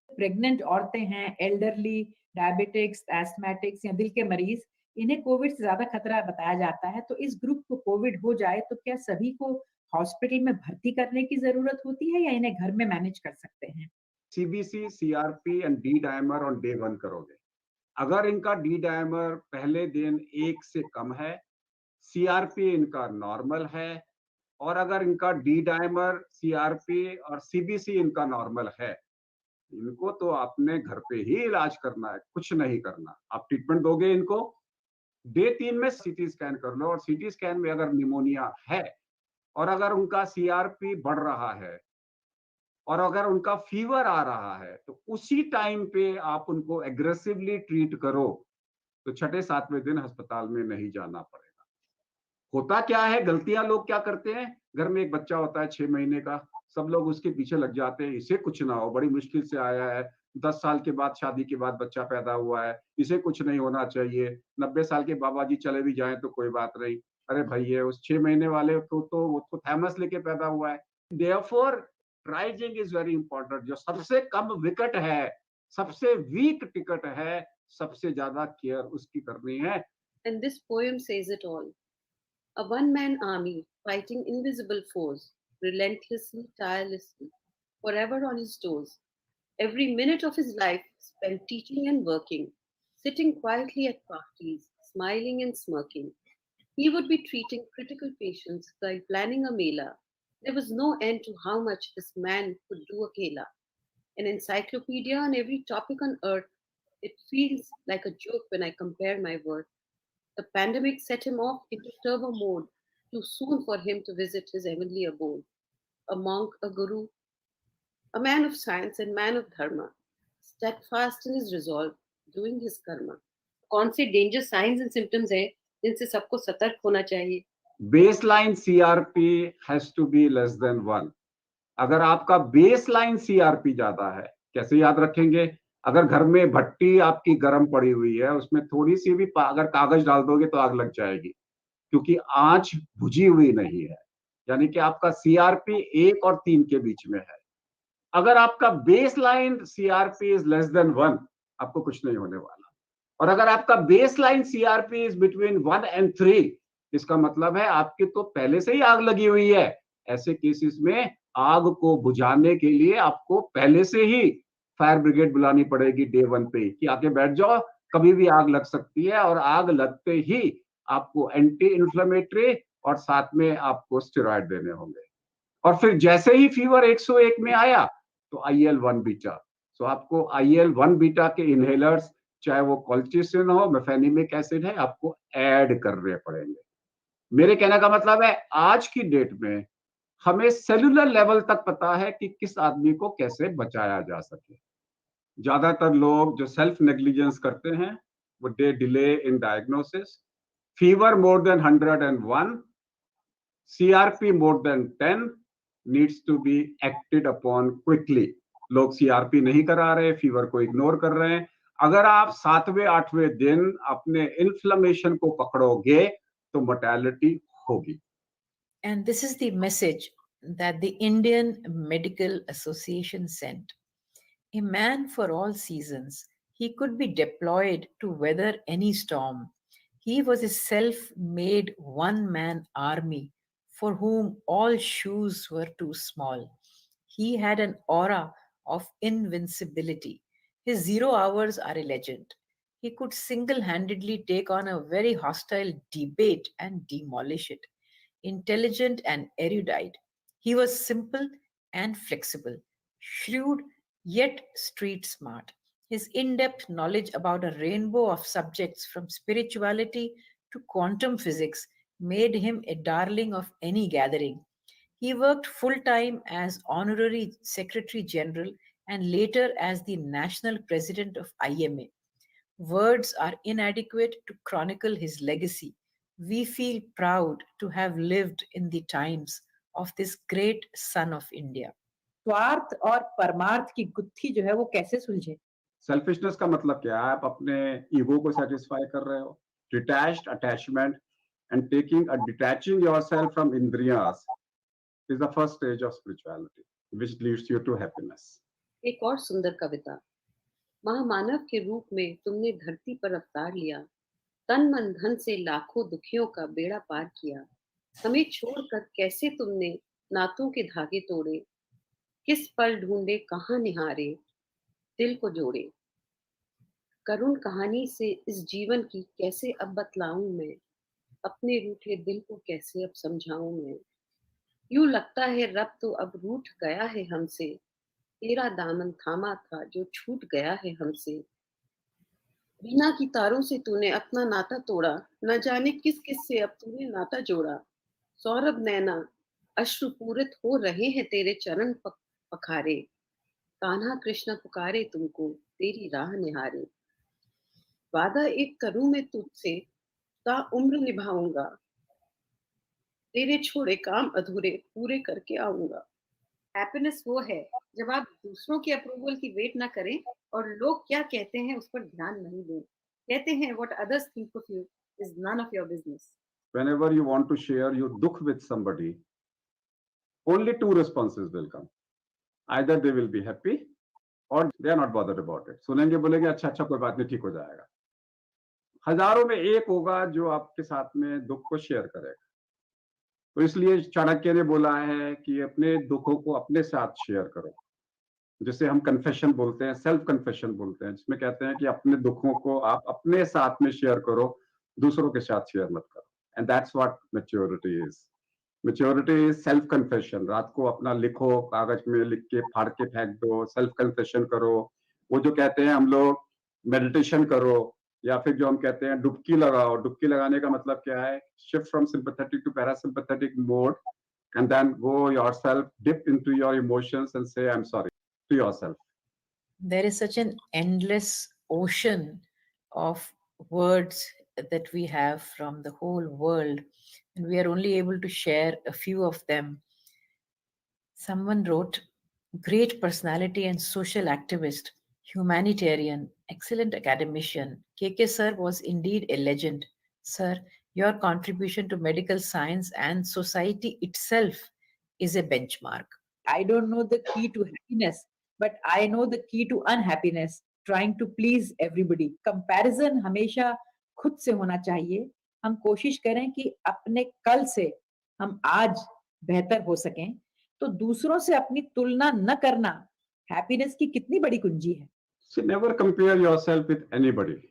Pregnant औरतें हैं, elderly, diabetics, एस्थमेटिक्स या दिल के मरीज, इन्हें Covid से ज्यादा खतरा बताया जाता है. तो इस ग्रुप को कोविड हो जाए तो क्या सभी को हॉस्पिटल में भर्ती करने की जरूरत होती है या इन्हें घर में मैनेज कर सकते हैं? CBC, CRP and D dimer on day 1 करोगे. अगर इनका डी डायमर पहले दिन 1 से कम है, सीआरपी इनका नॉर्मल है, और अगर इनका डी डायमर, सीआरपी और सीबीसी इनका नॉर्मल है, इनको तो आपने घर पे ही इलाज करना है, कुछ नहीं करना. आप ट्रीटमेंट दोगे इनको, डे 3 में सीटी स्कैन कर लो, और सीटी स्कैन में अगर निमोनिया है और अगर उनका सीआरपी बढ़ रहा है और अगर उनका फीवर आ रहा है, तो उसी टाइम पे आप उनको एग्रेसिवली ट्रीट करो, तो 6-7वें दिन अस्पताल में नहीं जाना पड़ेगा. होता क्या है, गलतियां लोग क्या करते हैं, घर में एक बच्चा होता है 6 महीने का, सब लोग उसके पीछे लग जाते हैं, इसे कुछ ना हो, बड़ी मुश्किल से आया है, 10 साल के बाद शादी के बाद बच्चा पैदा हुआ है, इसे कुछ नहीं होना चाहिए, 90 साल के बाबा जी चले भी जाएं तो कोई बात नहीं. अरे भैया, उस 6 महीने वाले को तो वो तो थैमस लेके पैदा हुआ है. Therefore triaging is very important. जो सबसे कम विकेट है, सबसे वीक टिकट है, सबसे ज्यादा केयर उसकी करनी है. And this poem says it all. A one-man army fighting invisible foes, relentlessly, tirelessly, forever on his toes. Every minute of his life spent teaching and working, sitting quietly at parties, smiling and smirking. He would be treating critical patients while planning a mela. There was no end to how much this man could do akela. An encyclopedia on every topic on earth, it feels like a joke when I compare my worth. The pandemic set him off into turbo mode, too soon for him to visit his heavenly abode. A monk, a guru, a man of science and man of dharma, steadfast in his resolve, doing his karma. कौन से danger science and symptoms है जिनसे सबको सतर्क होना चाहिए? Baseline CRP has to be less than 1. अगर आपका बेसलाइन सीआरपी ज्यादा है, कैसे याद रखेंगे? अगर घर में भट्टी आपकी गर्म पड़ी हुई है, उसमें थोड़ी सी भी अगर कागज डाल दोगे तो आग लग जाएगी, क्योंकि आंच बुझी हुई नहीं है. यानी कि आपका सीआरपी 1 और 3 के बीच में है. अगर आपका baseline CRP is less than 1, आपको कुछ नहीं होने वाला. और अगर आपका baseline CRP is between 1 and 3, इसका मतलब है आपकी तो पहले से ही आग लगी हुई है. ऐसे केसेस में आग को बुझाने के लिए आपको पहले से ही फायर ब्रिगेड बुलानी पड़ेगी डे 1 पे, कि आके बैठ जाओ, कभी भी आग लग सकती है. और आग लगते ही आपको एंटी इन्फ्लेमेटरी और साथ में आपको स्टेरॉइड देने होंगे. और फिर जैसे ही फीवर 101 में आया तो IL-1 बीटा. सो आपको IL-1 बीटा के इनहेलर्स, चाहे वो कॉल्चिसिन हो, मेफेनिमिक एसिड है, आपको ऐड करने पड़ेंगे. मेरे कहने का मतलब है, आज की डेट में हमें सेलुलर लेवल तक पता है कि किस आदमी को कैसे बचाया जा सके. ज्यादातर लोग जो सेल्फ नेग्लिजेंस करते हैं, वो day delay in diagnosis. Fever more than 101 CRP more than 10 needs to be acted upon quickly. लोग CRP नहीं करा रहे, फीवर को इग्नोर कर रहे हैं. अगर आप 7वें 8वें दिन अपने इन्फ्लेमेशन को पकड़ोगे तो मोर्टेलिटी होगी. And this is the message that the Indian Medical Association sent. A man for all seasons, he could be deployed to weather any storm. He was a self made one man army for whom all shoes were too small. He had an aura of invincibility. His 0 hours are a legend. He could single handedly take on a very hostile debate and demolish it. Intelligent and erudite, he was simple and flexible, shrewd yet street smart. His in depth knowledge about a rainbow of subjects from spirituality to quantum physics made him a darling of any gathering. He worked full time as Honorary Secretary General and later as the National President of IMA. Words are inadequate to chronicle his legacy. We feel proud to have lived in the times of this great son of India. स्वार्थ और परमार्थ की गुत्थी जो है वो कैसे सुलझे? Selfishness का मतलब क्या है? आप अपने ईगो को सेटिस्फाई कर रहे हो. Detached attachment and detaching yourself from indriyas is the first stage of spirituality, which leads you to happiness. एक और सुंदर कविता. महामानव के रूप में तुमने धरती पर अवतार लिया, तन मन धन से लाखों दुखियों का बेड़ा पार किया. हमें छोड़कर कैसे तुमने नातों के धागे तोड़े, किस पल ढूंढे कहाँ निहारे, दिल को जोड़े. करुण कहानी से इस जीवन की कैसे अब बतलाऊं मैं, अपने रूठे दिल को कैसे अब समझाऊं मैं. यूं लगता है रब तो अब रूठ गया है हमसे, तेरा दामन थामा था जो छूट गया है हमसे. बीना की तारों से तूने अपना नाता तोड़ा, न जाने किस किस से अब तूने नाता जोड़ा. सौरभ नैना अश्रुपूरित हो रहे हैं तेरे चरण पखारे, कान्हा कृष्ण पुकारे तुमको तेरी राह निहारे. वादा एक करूं मैं तुझसे, ता उम्र निभाऊंगा, तेरे छोड़े काम अधूरे पूरे करके आऊंगा. हैप्पीनेस वो है जब आप दूसरों के अप्रूवल की वेट ना करें और लोग क्या कहते हैं उस पर ध्यान नहीं दें. कहते हैं what others think of you is none of your business. Whenever you want to share your dukh with somebody, only two responses will come. Either they will be happy or they are not bothered about it. सुनेंगे, बोलेंगे अच्छा अच्छा कोई बात नहीं, ठीक हो जाएगा. हजारों में एक होगा जो आपके साथ में दुख को शेयर करेगा. तो इसलिए चाणक्य ने बोला है कि अपने दुखों को अपने साथ शेयर करो, जिसे हम कन्फेशन बोलते हैं, सेल्फ कन्फेशन बोलते हैं, जिसमें कहते हैं कि अपने दुखों को आप अपने साथ में शेयर करो, दूसरों के साथ शेयर मत करो. And that's what maturity is. Maturity is self confession. रात को अपना लिखो, कागज में लिख के फाड़ के फेंक दो, सेल्फ कन्फेशन करो. वो जो कहते हैं हम लोग मेडिटेशन करो, या फिर जो हम कहते हैं डुबकी लगाओ. डुबकी लगाने का मतलब क्या है? Shift from sympathetic to parasympathetic mode and then go yourself, dip into your emotions and say I'm sorry to yourself. There is such an endless ocean of words that we have from the whole world, and we are only able to share a few of them. Someone wrote, great personality and social activist, humanitarian, excellent academician. KK sir was indeed a legend. Sir, your contribution to medical science and society itself is a benchmark. I don't know the key to happiness, but I know the key to unhappiness, trying to please everybody. Comparison हमेशा खुद से होना चाहिए. हम कोशिश करें कि अपने कल से हम आज बेहतर हो सकें. तो दूसरों से अपनी तुलना न करना हैप्पीनेस की कितनी बड़ी कुंजी है. So never compare yourself with anybody.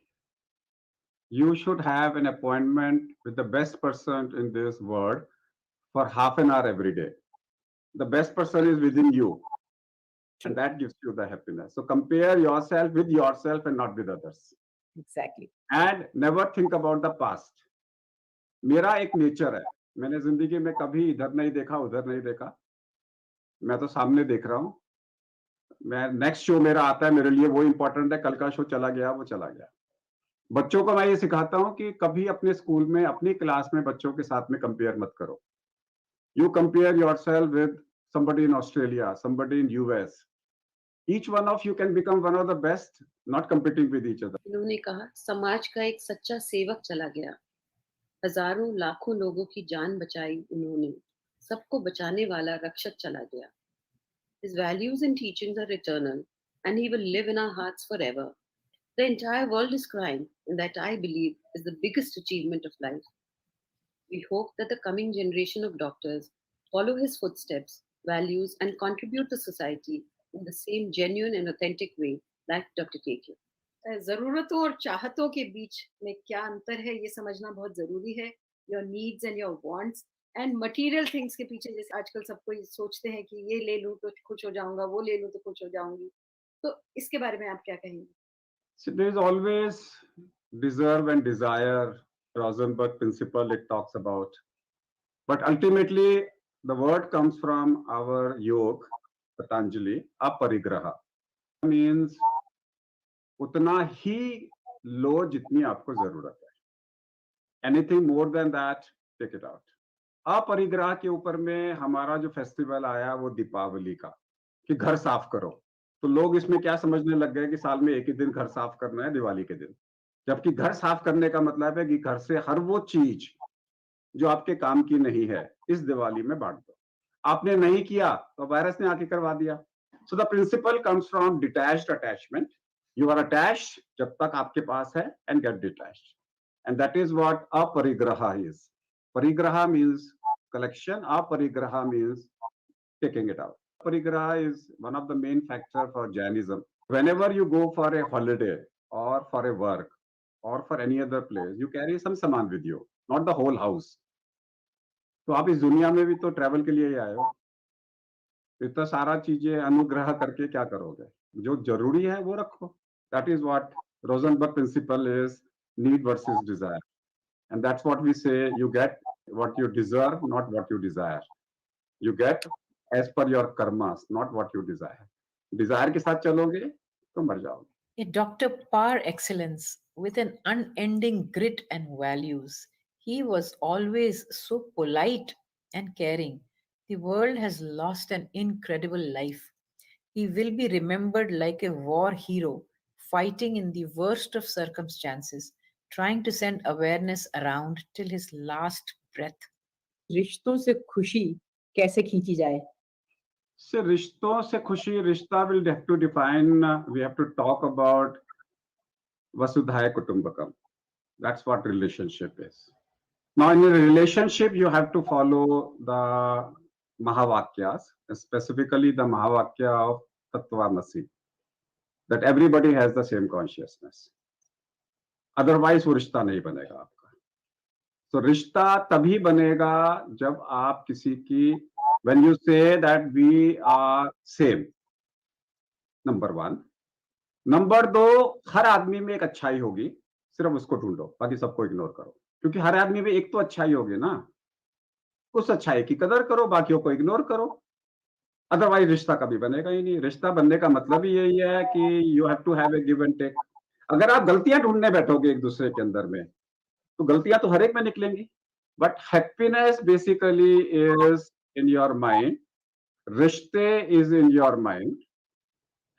You should have an appointment with the best person in this world for half an hour every day. The best person is within you, and that gives you the happiness. So compare yourself with yourself and not with others. Exactly. And never think about the past. मेरा एक nature है, मैंने जिंदगी में कभी इधर नहीं देखा उधर नहीं देखा, मैं तो सामने देख रहा हूँ. मैं नेक्स्ट शो मेरा आता है, मेरे लिए वो इंपॉर्टेंट है. कल का शो चला गया वो चला गया. बच्चों को मैं ये सिखाता हूँ कि कभी अपने स्कूल में अपनी क्लास में बच्चों के साथ में कंपेयर मत करो. You compare yourself with somebody in Australia, somebody in US. Each one of you can become one of the best, not competing with each other. इन्होंने कहा, समाज का एक सच्चा सेवक चला गया, हजारों लाखों लोगों की जान बचाई उन्होंने, सबको बचाने वाला रक्षक चला गया. His values and teachings are eternal, and he will live in our hearts forever. The entire world is crying, and that, I believe, is the biggest achievement of life. We hope that the coming generation of doctors follow his footsteps, values, and contribute to society in the same genuine and authentic way like Dr. KK. जरूरतों और चाहतों के बीच में क्या अंतर है ये समझना बहुत जरूरी है. Your needs and your wants and material things के पीछे, जैसे आजकल सब कोई सोचते हैं कि ये ले लूं तो खुश हो जाऊंगा, वो ले लूं तो खुश हो जाऊंगी, तो इसके बारे में आप क्या कहेंगे? So there is always deserve and desire. Rosenberg principle it talks about, but ultimately the word comes from our yoga, Patanjali, aparigraha. Means उतना ही लो जितनी आपको जरूरत है. Anything more than that, take it out. अपरिग्रह के ऊपर में हमारा जो फेस्टिवल आया वो दीपावली का, कि घर साफ करो. तो लोग इसमें क्या समझने लग गए कि साल में एक ही दिन घर साफ करना है, दिवाली के दिन. जबकि घर साफ करने का मतलब है कि घर से हर वो चीज जो आपके काम की नहीं है इस दिवाली में बांट दो. आपने नहीं किया तो वायरस ने आके करवा दिया. So the principle comes from detached attachment. You are attached जब तक आपके पास है and get detached, and that is what aparigraha is. Parigraha means collection. Aparigraha means taking it out. Aparigraha is one of the main factors for Jainism. Whenever you go for a holiday or for a work or for any other place, you carry some saman with you, not the whole house. तो आप इस दुनिया में भी तो travel के लिए ही आए हो. इतना सारा चीजें अनुग्रह करके क्या करोगे? जो जरूरी है वो रखो. That is what Rosenberg principle is, need versus desire. And that's what we say, you get what you deserve, not what you desire. You get as per your karmas, not what you desire. Desire के साथ चलोगे तो मर जाओगे. A doctor par excellence with an unending grit and values. He was always so polite and caring. The world has lost an incredible life. He will be remembered like a war hero, fighting in the worst of circumstances, trying to send awareness around till his last breath. रिश्तों से खुशी कैसे खींची जाए? से रिश्तों से खुशी, रिश्ता will have to define, we have to talk about vasudhaya kutumbakam. That's what relationship is. Now in a relationship you have to follow the Mahavakyas, specifically the Mahavakya of Tattvamasi, that everybody has the same consciousness. Otherwise वो रिश्ता नहीं बनेगा आपका. तो रिश्ता तभी बनेगा जब आप किसी की, when you say that we are same, number 1. Number 2, हर आदमी में एक अच्छाई होगी, सिर्फ उसको ढूंढो, बाकी सबको इग्नोर करो. क्योंकि हर आदमी में एक तो अच्छाई होगी ना, उस अच्छाई की कदर करो, बाकियों को इग्नोर करो. अदरवाइज रिश्ता कभी बनेगा ही नहीं. रिश्ता बनने का मतलब ही यही है कि you have to have a give and take. अगर आप गलतियां ढूंढने बैठोगे एक दूसरे के अंदर में, तो गलतियां तो हर एक में निकलेंगी. But happiness basically is in your mind, rishte is in your mind,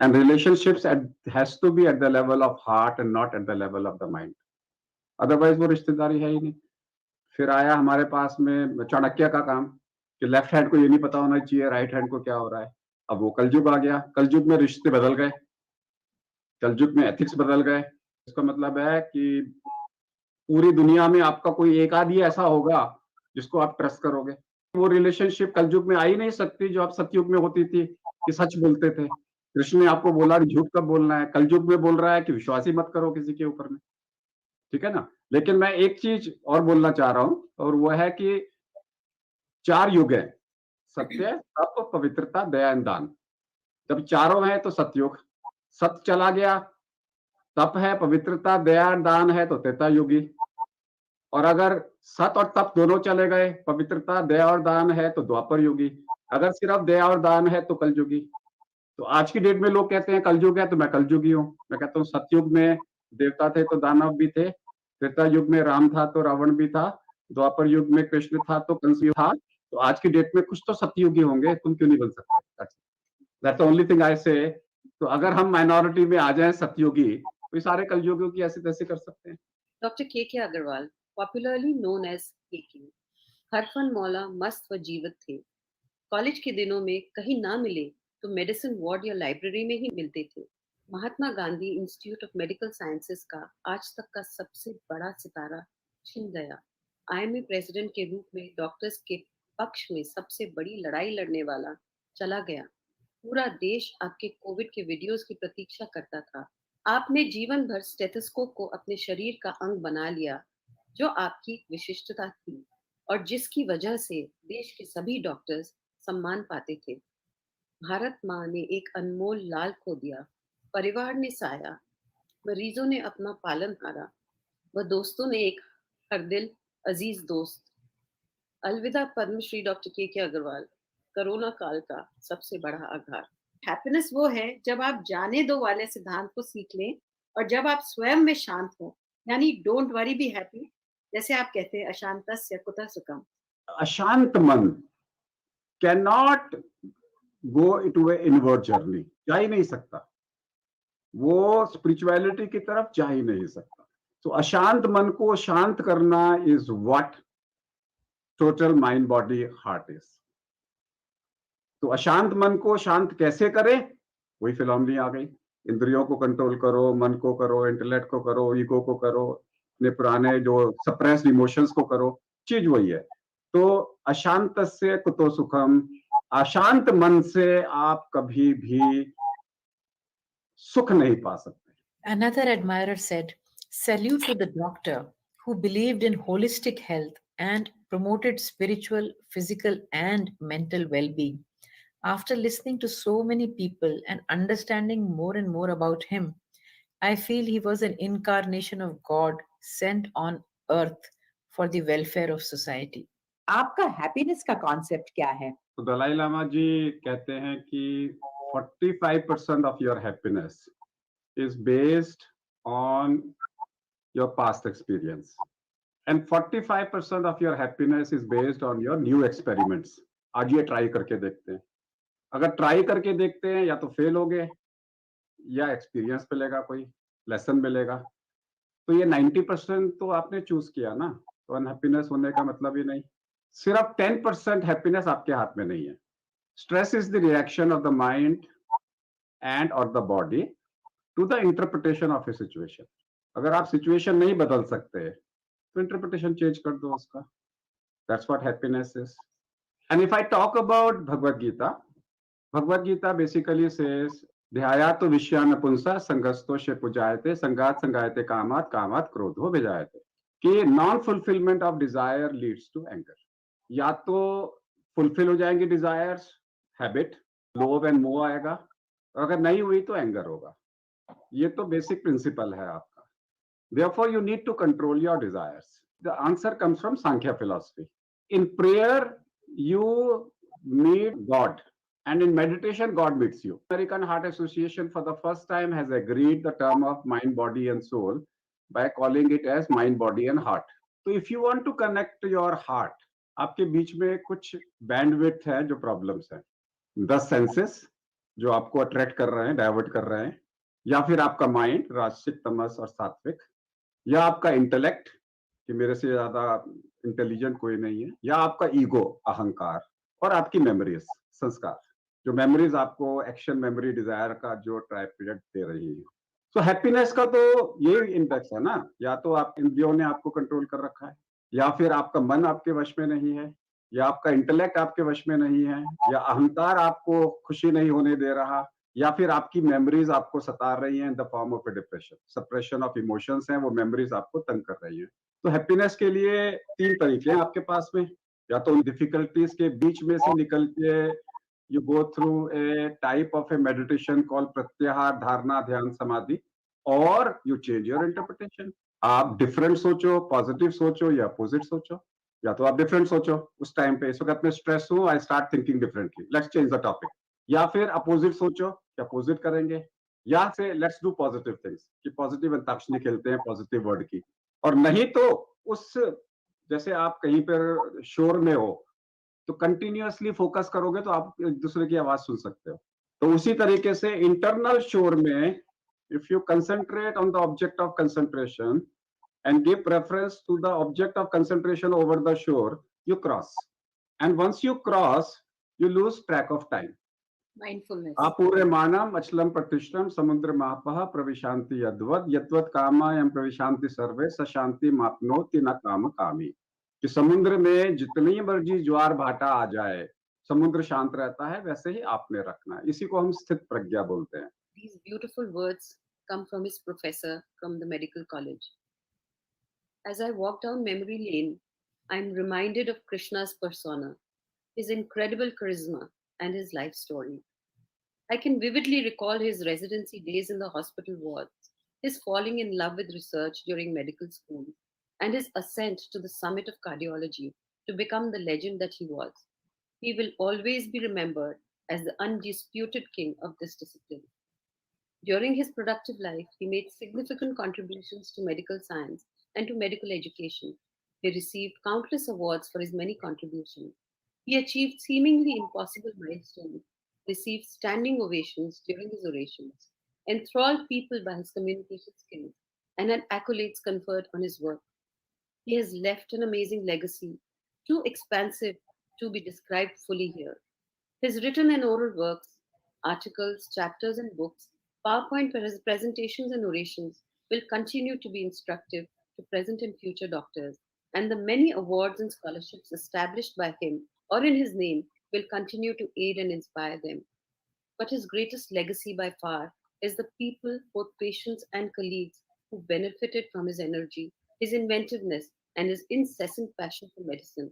and relationships has to be at the level of heart and not at the level of the mind. Otherwise वो रिश्तेदारी है ही नहीं. फिर आया हमारे पास में चाणक्य का काम कि लेफ्ट हैंड को ये नहीं पता होना चाहिए राइट हैंड को क्या हो रहा है. अब वो कलयुग आ गया. कलयुग में रिश्ते बदल गए, कलयुग में एथिक्स बदल गए. इसका मतलब है कि पूरी दुनिया में आपका कोई एक आदमी ऐसा होगा जिसको आप ट्रस्ट करोगे. वो रिलेशनशिप कलयुग में आ ही नहीं सकती जो आप सतयुग में होती थी कि सच बोलते थे. कृष्ण ने आपको बोला कि झूठ कब बोलना है. कलयुग में बोल रहा है कि विश्वास ही मत करो किसी के ऊपर में. ठीक है ना. लेकिन मैं एक चीज और बोलना चाह रहा हूं, और वो है कि 4 युग है, सत्य, तप, पवित्रता, दया एंड दान. जब चारों हैं तो सतयुग. सत्य चला गया, तप है, पवित्रता, दया दान है तो त्रेता युगी. और अगर सत और तप दोनों चले गए, पवित्रता, दया और दान है तो द्वापर युगी. अगर सिर्फ दया और दान है तो कलयुगी. तो आज की डेट में लोग कहते हैं कलयुग है, तो मैं कलयुगी हूँ. मैं कहता हूँ सतयुग में देवता थे तो दानव भी थे, त्रेता युग में राम था तो रावण भी था, द्वापर युग में कृष्ण था तो कंस था, तो आज की डेट में कुछ तो सतयुगी होंगे, तुम क्यों नहीं बन सकते? That's the only thing I से। तो अगर हम माइनॉरिटी में आ जाएं सतयुगी, तो ये सारे कलयुगियों की ऐसे तैसे कर सकते हैं। Dr. K.K. Aggarwal, popularly known as KK, हर फन मौला मस्त व जीवित थे। कॉलेज के दिनों में कहीं ना मिले तो मेडिसिन वार्ड या लाइब्रेरी में ही मिलते थे। Mahatma Gandhi institute of medical sciences का आज तक का सबसे बड़ा सितारा छिन गया। आईएमए प्रेसिडेंट के रूप में डॉक्टर्स के पक्ष में सबसे बड़ी लड़ाई लड़ने वाला चला गया। पूरा देश आपके कोविड के वीडियोस की प्रतीक्षा करता था। आपने जीवन भर स्टेथोस्कोप को अपने शरीर का अंग बना लिया, जो आपकी विशिष्टता थी और जिसकी वजह से देश के सभी डॉक्टर्स सम्मान पाते थे। भारत माँ ने एक अनमोल लाल खो दिया, परिवार ने साया, मरीजों ने अपना पालन हारा, व दोस्तों ने एक हर दिल अजीज दोस्त। अलविदा पद्मश्री डॉक्टर के अग्रवाल, कोरोना काल का सबसे बड़ा आघात। हैप्पीनेस वो है जब आप जाने दो वाले सिद्धांत को सीख लें और जब आप स्वयं में शांत हो, यानी डोंट वरी बी हैप्पी, जैसे आप कहते हैं अशांतस्य कुतः सुखम। अशांत मन can not go into A inward journey, जा ही नहीं सकता, वो स्पिरिचुअलिटी की तरफ जा ही नहीं सकता। तो अशांत मन को शांत करना is what total mind body heart is. तो अशांत मन को शांत कैसे करें? वही फिलॉसफी आ गई। इंद्रियों को कंट्रोल करो, मन को करो, इंटेलेक्ट को करो, ईगो को करो, अपने पुराने जो सप्रेस्ड इमोशंस को करो, चीज वही है। तो अशांत से कुतो सुखम, अशांत मन से आप कभी भी सुख नहीं पा सकते। Another admirer said, "Salute to the doctor who believed in holistic health and promoted spiritual, physical, and mental well being. After listening to so many people and understanding more and more about him, I feel he was an incarnation of God sent on earth for the welfare of society." आपका happiness का concept क्या है? तो दलाई लामा जी कहते हैं कि 45% of your happiness is based on your past experience and 45% of your happiness is based on your new experiments. आज ये ट्राई करके देखते हैं, अगर ट्राई करके देखते हैं या तो फेल हो गए या एक्सपीरियंस मिलेगा, कोई लेसन मिलेगा। तो ये 90% तो आपने चूज किया ना, तो अनहैप्पीनेस होने का मतलब ही नहीं। सिर्फ 10% हैप्पीनेस आपके हाथ में नहीं है। Stress is the reaction of the mind and और the body to the interpretation of a situation. अगर आप सिचुएशन नहीं बदल सकते तो इंटरप्रिटेशन चेंज कर दो उसका। That's what happiness is. And if I talk about Bhagavad Gita basically says ध्यायातो विषयान पुंसा संगस्तो शे पुजायते संगात संगायते कामात कामात क्रोधो विजायते, कि non fulfilment of desire leads to anger. या तो फुलफिल हो जाएंगे डिजायर्स, हैबिट, लोभ एंड मोह आएगा, और अगर नहीं हुई तो एंगर होगा। ये तो बेसिक प्रिंसिपल है आपका। Therefore, you need to control your desires. The answer comes from Sankhya philosophy. In prayer, you meet God, and in meditation, God meets you. American Heart Association, for the first time, has agreed the term of mind, body, and soul by calling it as mind, body, and heart. So, if you want to connect your heart, आपके बीच में कुछ bandwidth है जो problems है। 10 senses जो आपको attract कर रहे हैं, डाइवर्ट कर रहे हैं, या फिर आपका माइंड, राजसिक, तमस और सात्विक, या आपका इंटेलेक्ट कि मेरे से ज्यादा इंटेलिजेंट कोई नहीं है, या आपका ईगो, अहंकार, और आपकी मेमोरीज, संस्कार, जो मेमोरीज आपको एक्शन मेमोरी डिजायर का जो ट्राइपेड दे रही है। तो हैप्पीनेस का तो ये इंडेक्स है ना, या तो आप इंद्रियों ने आपको कंट्रोल कर रखा है, या फिर आपका मन आपके वश में नहीं है, या आपका इंटेलेक्ट आपके वश में नहीं है, या अहंकार आपको खुशी नहीं होने दे रहा, या फिर आपकी मेमोरीज आपको सता रही हैं in the form of A depression, suppression of emotions हैं, वो मेमोरीज आपको तंग कर रही हैं। तो हैप्पीनेस के लिए 3 तरीके हैं आपके पास में, या तो उन डिफिकल्टीज के बीच में से निकल के you go through a type of A meditation called प्रत्याहार, धारणा, ध्यान, समाधि, और यू चेंज योर इंटरप्रिटेशन। आप डिफरेंट सोचो, पॉजिटिव सोचो या अपोजिट सोचो। या तो आप डिफरेंट सोचो, उस टाइम पे इस वक्त मैं स्ट्रेस हूं, I start thinking differently, let's change the topic. या फिर अपोजिट सोचो कि अपोजिट करेंगे, या से लेट्स डू पॉजिटिव थिंग्स कि पॉजिटिव अंताक्षरी खेलते हैं पॉजिटिव वर्ड की। और नहीं तो उस, जैसे आप कहीं पर शोर में हो तो कंटिन्यूअसली फोकस करोगे तो आप एक दूसरे की आवाज सुन सकते हो। तो उसी तरीके से इंटरनल शोर में if you concentrate on the object of concentration and give preference to the object of concentration over the shore, you cross. And once you cross, you lose track of time. Mindfulness. आपूर्य मानम अचलम प्रतिष्ठम समुद्र मापः प्रविशांति यद्वत् यद्वत् कामायम प्रविशांति सर्वे सशांति मापनोति न काम कामी। कि समुद्र में जितनी मर्जी ज्वार भाटा आ जाए, समुद्र शांत रहता है, वैसे ही आपने रखना है। इसी को हम स्थित प्रज्ञा बोलते हैं। These beautiful words come from his professor from the medical college. As I walk down memory lane, I'm reminded of Krishna's persona, his incredible charisma, and his life story. I can vividly recall his residency days in the hospital wards, his falling in love with research during medical school, and his ascent to the summit of cardiology to become the legend that he was. He will always be remembered as the undisputed king of this discipline. During his productive life, he made significant contributions to medical science and to medical education. He received countless awards for his many contributions. He achieved seemingly impossible milestones, received standing ovations during his orations, enthralled people by his communication skills, and had accolades conferred on his work. He has left an amazing legacy, too expansive to be described fully here. His written and oral works, articles, chapters, and books, PowerPoint presentations, and orations will continue to be instructive to present and future doctors, and the many awards and scholarships established by him or in his name will continue to aid and inspire them. But his greatest legacy by far is the people, both patients and colleagues, who benefited from his energy, his inventiveness, and his incessant passion for medicine.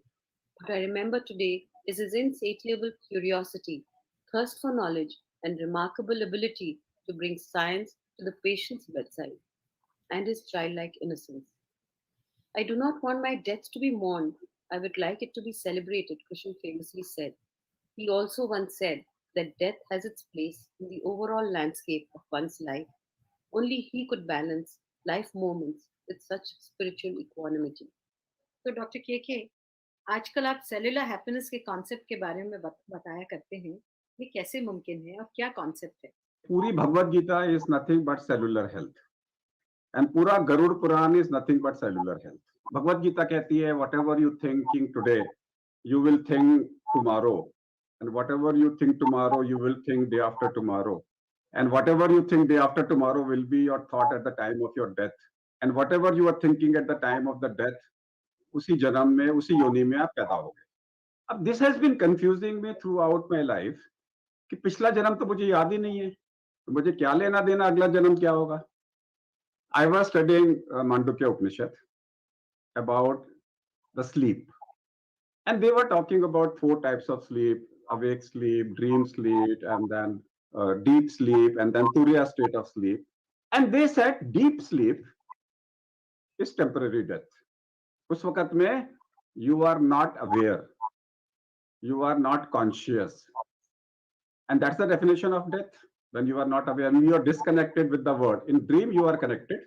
What I remember today is his insatiable curiosity, thirst for knowledge, and remarkable ability to bring science to the patient's bedside, and his childlike innocence. I do not want my death to be mourned. I would like it to be celebrated, Krishna famously said. He also once said that death has its place in the overall landscape of one's life. Only he could balance life moments with such spiritual equanimity. तो doctor के आजकल आप cellular happiness के concept के बारे में बताया करते हैं, ये कैसे मुमकिन है और क्या कॉन्सेप्ट है? पूरी Bhagavad Gita is nothing but cellular health and पूरा Garuda Purana is nothing but cellular health. Bhagavad Gita कहती है whatever you thinking today you will think tomorrow, and whatever you think tomorrow you will think day after tomorrow, and whatever you think day after tomorrow will be your thought at the time of your death, and whatever you are thinking at the time of the death, उसी जन्म में उसी योनि में आप पैदा हो गए। अब this has been confusing me throughout my life कि पिछला जन्म तो मुझे याद ही नहीं है, तो मुझे क्या लेना देना अगला जन्म क्या होगा। I was studying Mandukya Upanishad about the sleep, and they were talking about 4 types of sleep: awake sleep, dream sleep, and then deep sleep, and then Turiya state of sleep. And they said deep sleep is temporary death. उस वक्त में you are not aware, you are not conscious, and that's the definition of death. When you are not aware, you are disconnected with the world. In dream you are connected,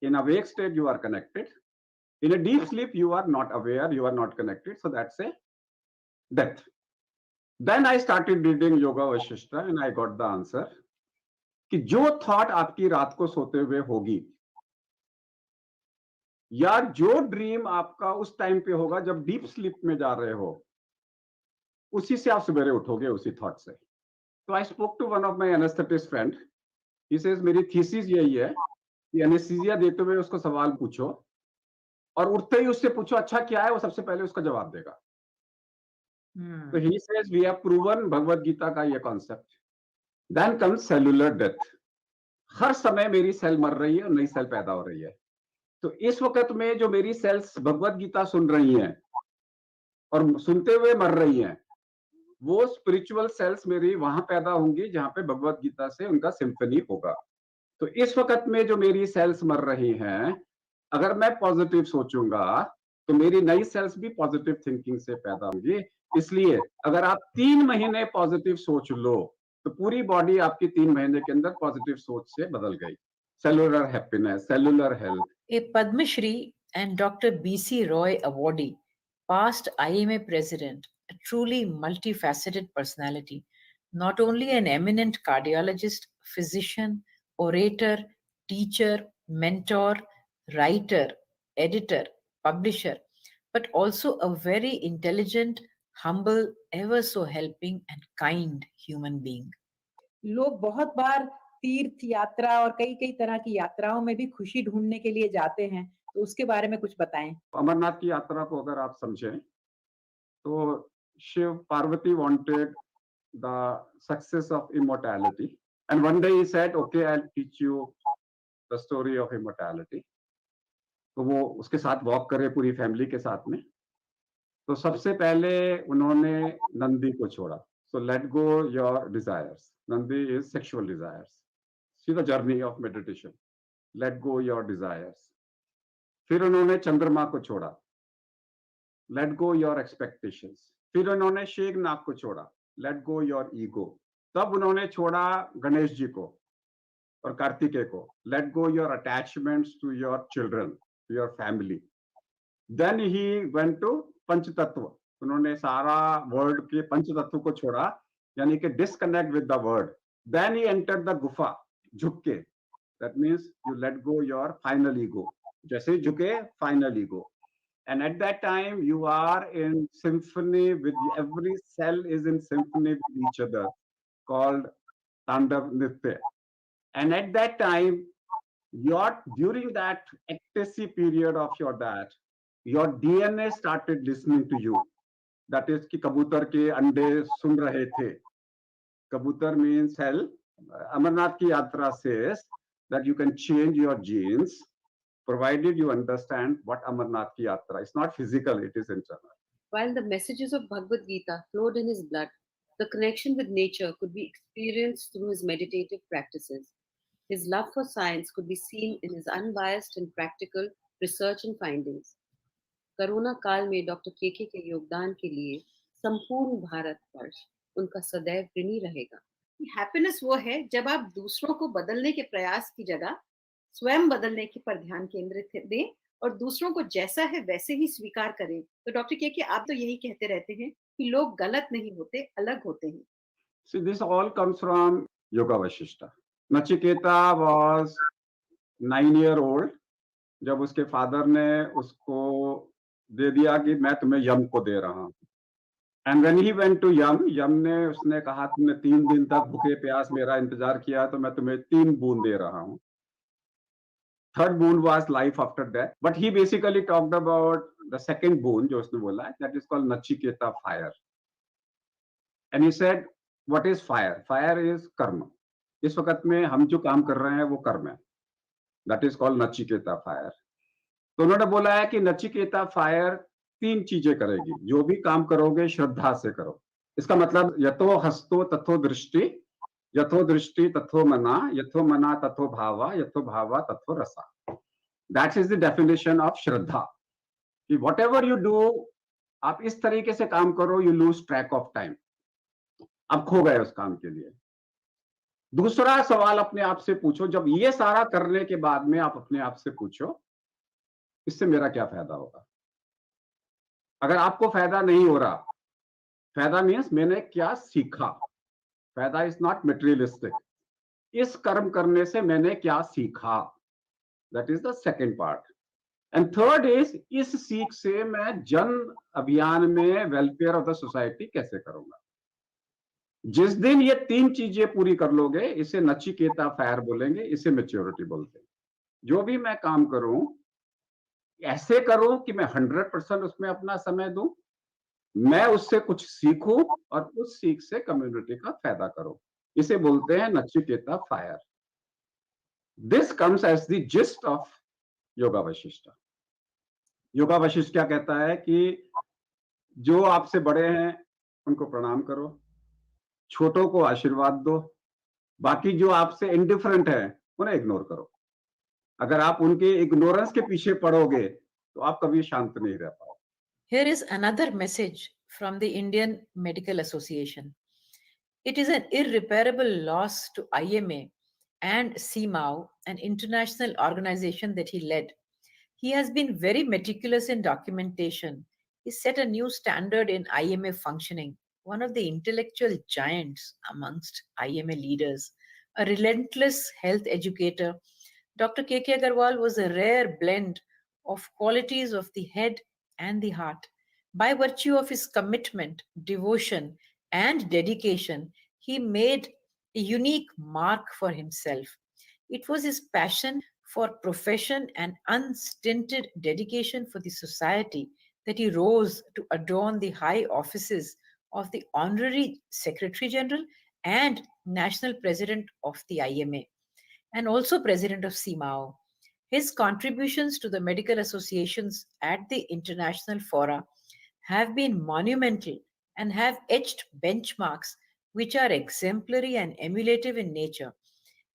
in awake state you are connected, in a deep sleep you are not aware, you are not connected, so that's a death. Then I started reading Yoga Vashishta and I got the answer कि जो thought आपकी रात को सोते हुए होगी या जो ड्रीम आपका उस टाइम पे होगा जब डीप स्लीप में जा रहे हो, उसी से आप सवेरे उठोगे उसी थॉट से। तो I spoke to one of my anaesthetist friend, he says मेरी थीसिस यही है कि एनेस्थीसिया देते हुए उसको सवाल पूछो और उठते ही उससे पूछो अच्छा क्या है, वो सबसे पहले उसका जवाब देगा। तो he says we have proven Bhagavad Gita का ये concept. Then comes cellular death. हर समय मेरी सेल मर रही है और नई सेल पैदा हो रही है। तो इस वक्त में जो मेरी सेल्स भगवत गीता सुन रही हैं और सुनते हुए मर रही हैं, वो स्पिरिचुअल सेल्स मेरी वहां पैदा होंगी जहां पे भगवत गीता से उनका सिम्फनी होगा। तो इस वक्त में जो मेरी सेल्स मर रही हैं, अगर मैं पॉजिटिव सोचूंगा तो मेरी नई सेल्स भी पॉजिटिव थिंकिंग से पैदा होंगी। इसलिए अगर आप 3 महीने पॉजिटिव सोच लो तो पूरी बॉडी आपकी 3 महीने के अंदर पॉजिटिव सोच से बदल गई। Cellular happiness, cellular health. A Padma Shri and Dr. B.C. Roy awardee, past IMA president, a truly multifaceted personality, not only an eminent cardiologist, physician, orator, teacher, mentor, writer, editor, publisher, but also a very intelligent, humble, ever so helping, and kind human being. लोग बहुत बार तीर्थ यात्रा और कई-कई तरह की यात्राओं में भी खुशी ढूँढने के लिए जाते हैं, तो उसके बारे में कुछ बताएँ? अमरनाथ की यात्रा को अगर आप समझें, तो Shiva Parvati wanted the success of immortality. And one day he said, okay, I'll teach you the story of immortality. तो वो उसके साथ वॉक करे पूरी फैमिली के साथ में। तो सबसे पहले उन्होंने नंदी को छोड़ा। So let go your desires. Nandi is sexual desires. See the journey of meditation. Let go your desires. फिर उन्होंने चंद्रमा को छोड़ा। Let go your expectations. फिर उन्होंने शेघनाग को छोड़ा। Let go your ego. तब उन्होंने छोड़ा गणेश जी को और कार्तिकेय को। Let go your attachments to your children, to your family. Then he went to पंचतत्व. उन्होंने सारा वर्ड के पंचतत्व को छोड़ा, यानी कि disconnect with the word. Then he entered the गुफा, झुक के. That means you let go your final ego. जैसे झुके final ego. And at that time, you are in symphony with every cell is in symphony with each other, called Tandav Nritya. And at that time, during that ecstasy period of your DNA started listening to you. That is कि कबूतर के अंडे सुन रहे थे. Kabutar means hell. Amarnath ki yatra says that you can change your genes provided you understand what Amarnath ki yatra. It's not physical, it is internal. While the messages of Bhagavad Gita flowed in his blood, the connection with nature could be experienced through his meditative practices. His love for science could be seen in his unbiased and practical research and findings. Corona काल में doctor KK के योगदान के लिए संपूर्ण भारत वर्ष उनका सदैव ऋणी रहेगा। हैप्पीनेस वो है जब आप दूसरों को बदलने के प्रयास की जगह स्वयं बदलने के पर ध्यान केंद्रित दें और दूसरों को जैसा है वैसे ही स्वीकार करें। तो डॉक्टर केके आप तो यही कहते रहते हैं कि लोग गलत नहीं होते, अलग होते हैं। See, this all comes from Yoga Vashishta. Nachiketa was 9-year-old जब उसके फादर ने उसको दे दिया कि मैं तुम्हें यम को दे रहा हूं। And when he went to Yama ने उसने कहा तुमने 3 दिन तक भूखे प्यास मेरा इंतजार किया तो मैं तुम्हें 3 बूंद दे रहा हूं। थर्ड बूंद was life after death, but he basically talked about the second बूंद जो उसने बोला, that is called Nachiketa fire. And he said what is fire? Fire is कर्म। इस वक्त में हम जो काम कर रहे हैं वो कर्म है, that is called Nachiketa fire. तो उन्होंने बोला है कि नचिकेता फायर 3 चीजें करेगी, जो भी काम करोगे श्रद्धा से करो। इसका मतलब यतो हस्तो तथो दृष्टि, यथो दृष्टि तथो मना तथो भावा, यथो भावा तथो रसा। That is the definition of shraddha कि वॉट एवर यू डू, आप इस तरीके से काम करो, you lose track of time, आप खो गए उस काम के लिए। दूसरा सवाल अपने आप से पूछो, जब ये सारा करने के बाद में आप अपने आप से पूछो इससे मेरा क्या फायदा होगा। अगर आपको फायदा नहीं हो रहा, फायदा मीन्स मैंने क्या सीखा, फायदा इज नॉट मटेरियलिस्टिक, इस कर्म करने से मैंने क्या सीखा, that is the second part. And third is इस सीख से मैं जन अभियान में वेलफेयर ऑफ द सोसाइटी कैसे करूंगा। जिस दिन ये 3 चीजें पूरी कर लोगे, इसे नचिकेता फायर बोलेंगे, इसे मैच्योरिटी बोलते हैं। जो भी मैं काम करूं ऐसे करूं कि मैं 100% उसमें अपना समय दूं, मैं उससे कुछ सीखूं और उस सीख से कम्युनिटी का फायदा करूं, इसे बोलते हैं Nachiketa fire. This comes as the gist of yoga Vashishtha. Yoga Vashishtha क्या कहता है कि जो आपसे बड़े हैं उनको प्रणाम करो, छोटों को आशीर्वाद दो, बाकी जो आपसे इंडिफरेंट है उन्हें इग्नोर करो। अगर आप उनके इग्नोरेंस के पीछे पड़ोगे तो आप कभी शांत नहीं रह पाओगे। Here is another message from the Indian Medical Association. It is an irreparable loss to IMA and CMAO, an international organization that he led. He has been very meticulous in documentation, He set a new standard in IMA functioning, one of the intellectual giants amongst IMA leaders, a relentless health educator. Dr. K.K. Agarwal was a rare blend of qualities of the head and the heart. By virtue of his commitment, devotion, and dedication, he made a unique mark for himself. It was his passion for profession and unstinted dedication for the society that he rose to adorn the high offices of the Honorary Secretary General and National President of the IMA, and also President of CMAO. His contributions to the medical associations at the international fora have been monumental and have etched benchmarks which are exemplary and emulative in nature.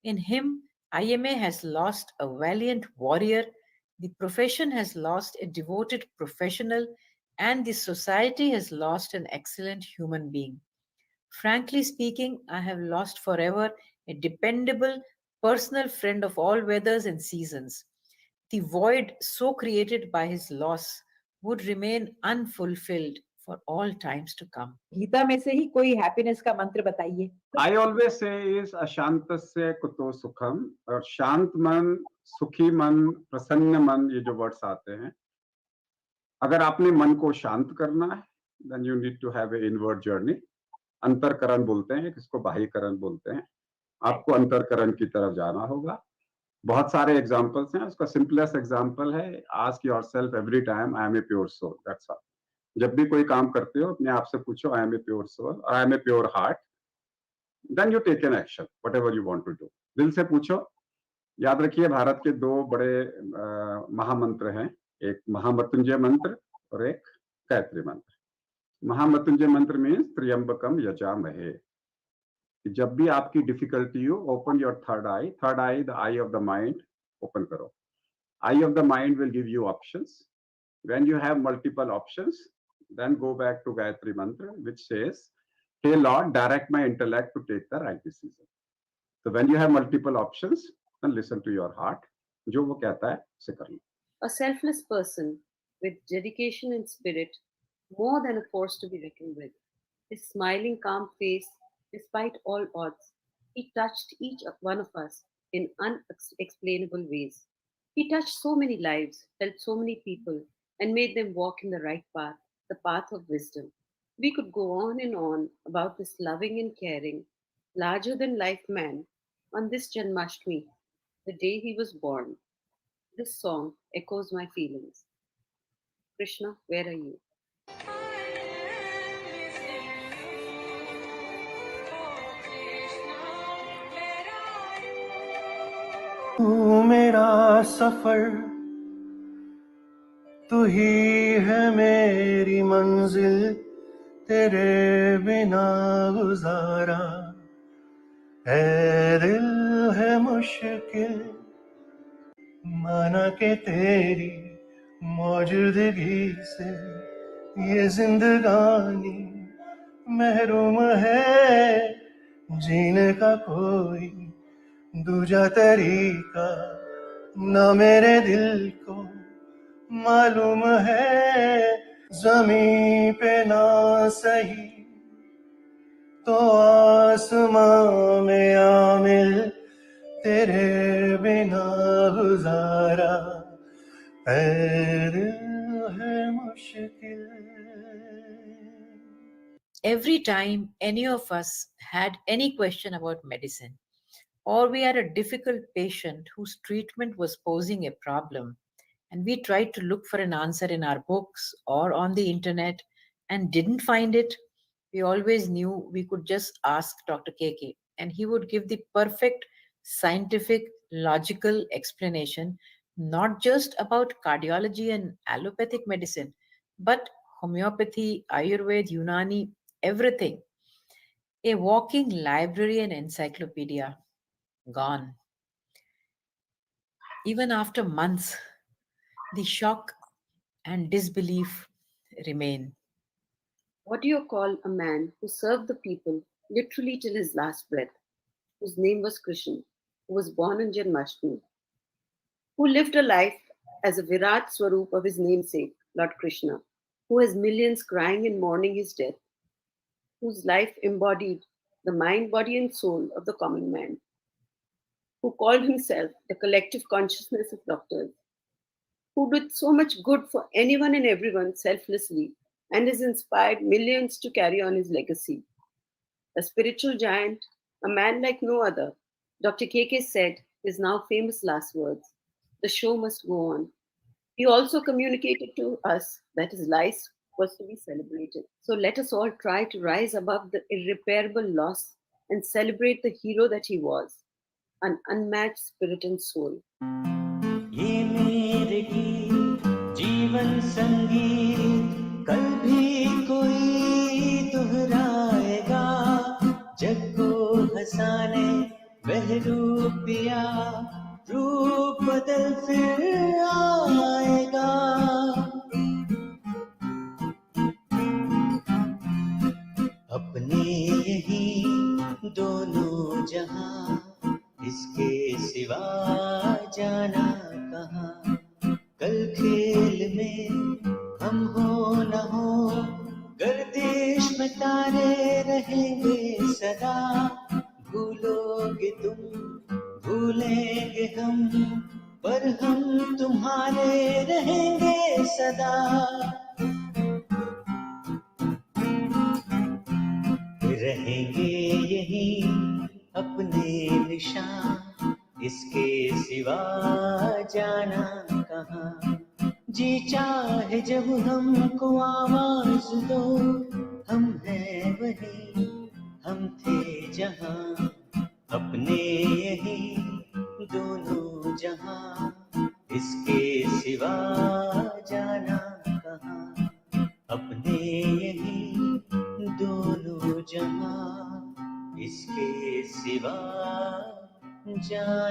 In him, IMA has lost a valiant warrior, the profession has lost a devoted professional, and the society has lost an excellent human being. Frankly speaking, I have lost forever a dependable personal friend of all weathers and seasons. The void so created by his loss would remain unfulfilled for all times to come. Gita में से ही कोई happiness का मंत्र बताइए. I always say is अशांतस्य कुतो सुखम, और शांत मन, सुखी मन, प्रसन्न मन, ये जो वर्ड्स आते हैं, अगर आपने मन को शांत करना है, then you need to have a inward journey. अंतरकरण बोलते हैं, किसको बाह्यकरण बोलते हैं. आपको अंतरकरण की तरफ जाना होगा. बहुत सारे एग्जांपल्स हैं. उसका सिंपलेस्ट एग्जांपल है, ask yourself every time, I am a pure soul. That's all. जब भी कोई काम करते हो, अपने आप से पूछो, I am a pure soul और I am a pure heart. Then you take an action, whatever you want to do. दिल से पूछो. याद रखिए, भारत के दो बड़े महामंत्र हैं, एक महामृत्युंजय मंत्र और एक गायत्री मंत्र. महामृत्युंजय मंत्र मीन्स त्र्यंबकम यजामहे. जब भी आपकी डिफिकल्टी हो, open your third eye, the eye of the mind open करो. Eye of the mind will give you options. When you have multiple options, then go back to Gayatri Mantra, which says, hey Lord, direct my intellect to take the right decision. So when you have multiple options, then listen to your heart. जो वो कहता है, उसे कर लो. A selfless person with dedication and spirit, more than a force to be reckoned with. His smiling, calm face, despite all odds, he touched each one of us in unexplainable ways. He touched so many lives, helped so many people, and made them walk in the right path, the path of wisdom. We could go on and on about this loving and caring, larger than life man on this Janmashtami, the day he was born. This song echoes my feelings. Krishna, where are you? तू मेरा सफर, तू ही है मेरी मंजिल, तेरे बिना गुजारा है दिल है मुश्किल. माना के तेरी मौजूदगी से ये जिंदगानी महरूम है. जीने का कोई दूजा तरीका ना मेरे दिल को मालूम है. ज़मीं पे ना सही तो आसमां में आमिल, तेरे बिना गुजारा है दिल है मुश्किल. Every time any of us had any question about medicine, or we had a difficult patient whose treatment was posing a problem, and we tried to look for an answer in our books or on the internet and didn't find it, we always knew we could just ask Dr. KK, and he would give the perfect scientific, logical explanation, not just about cardiology and allopathic medicine, but homeopathy, Ayurveda, Unani, everything. A walking library and encyclopedia. Gone. Even after months, the shock and disbelief remain. What do you call a man who served the people literally till his last breath, whose name was Krishna, who was born on Janmashtami, who lived a life as a Virat Swarup of his namesake, Lord Krishna, who has millions crying in mourning his death, whose life embodied the mind, body, and soul of the common man, who called himself the collective consciousness of doctors, who did so much good for anyone and everyone selflessly and has inspired millions to carry on his legacy. A spiritual giant, a man like no other, Dr. KK said his now famous last words: "The show must go on." He also communicated to us that his life was to be celebrated. So let us all try to rise above the irreparable loss and celebrate the hero that he was, an unmatched spirit and soul. ये मेरे गीत जीवन संगीत कल भी कोई दोहराएगा, जग को हंसाने वह रूपिया रूप बदल फिर आएगा। अपने यही दोनों जहां, इसके सिवा जाना कहाँ। कल खेल में हम हो न हो, गर्दिश में तारे रहेंगे सदा। भूलोगे तुम भूलेंगे हम, पर हम तुम्हारे रहेंगे सदा। रहेंगे यही अपने निशान, इसके सिवा जाना कहाँ। जी चाहे जब हमको आवाज दो, हम हैं वही हम थे जहाँ। अपने यही दोनों जहाँ, इसके सिवा जाना कहाँ। अपने यही दोनों जहां, इसके सिवा जाना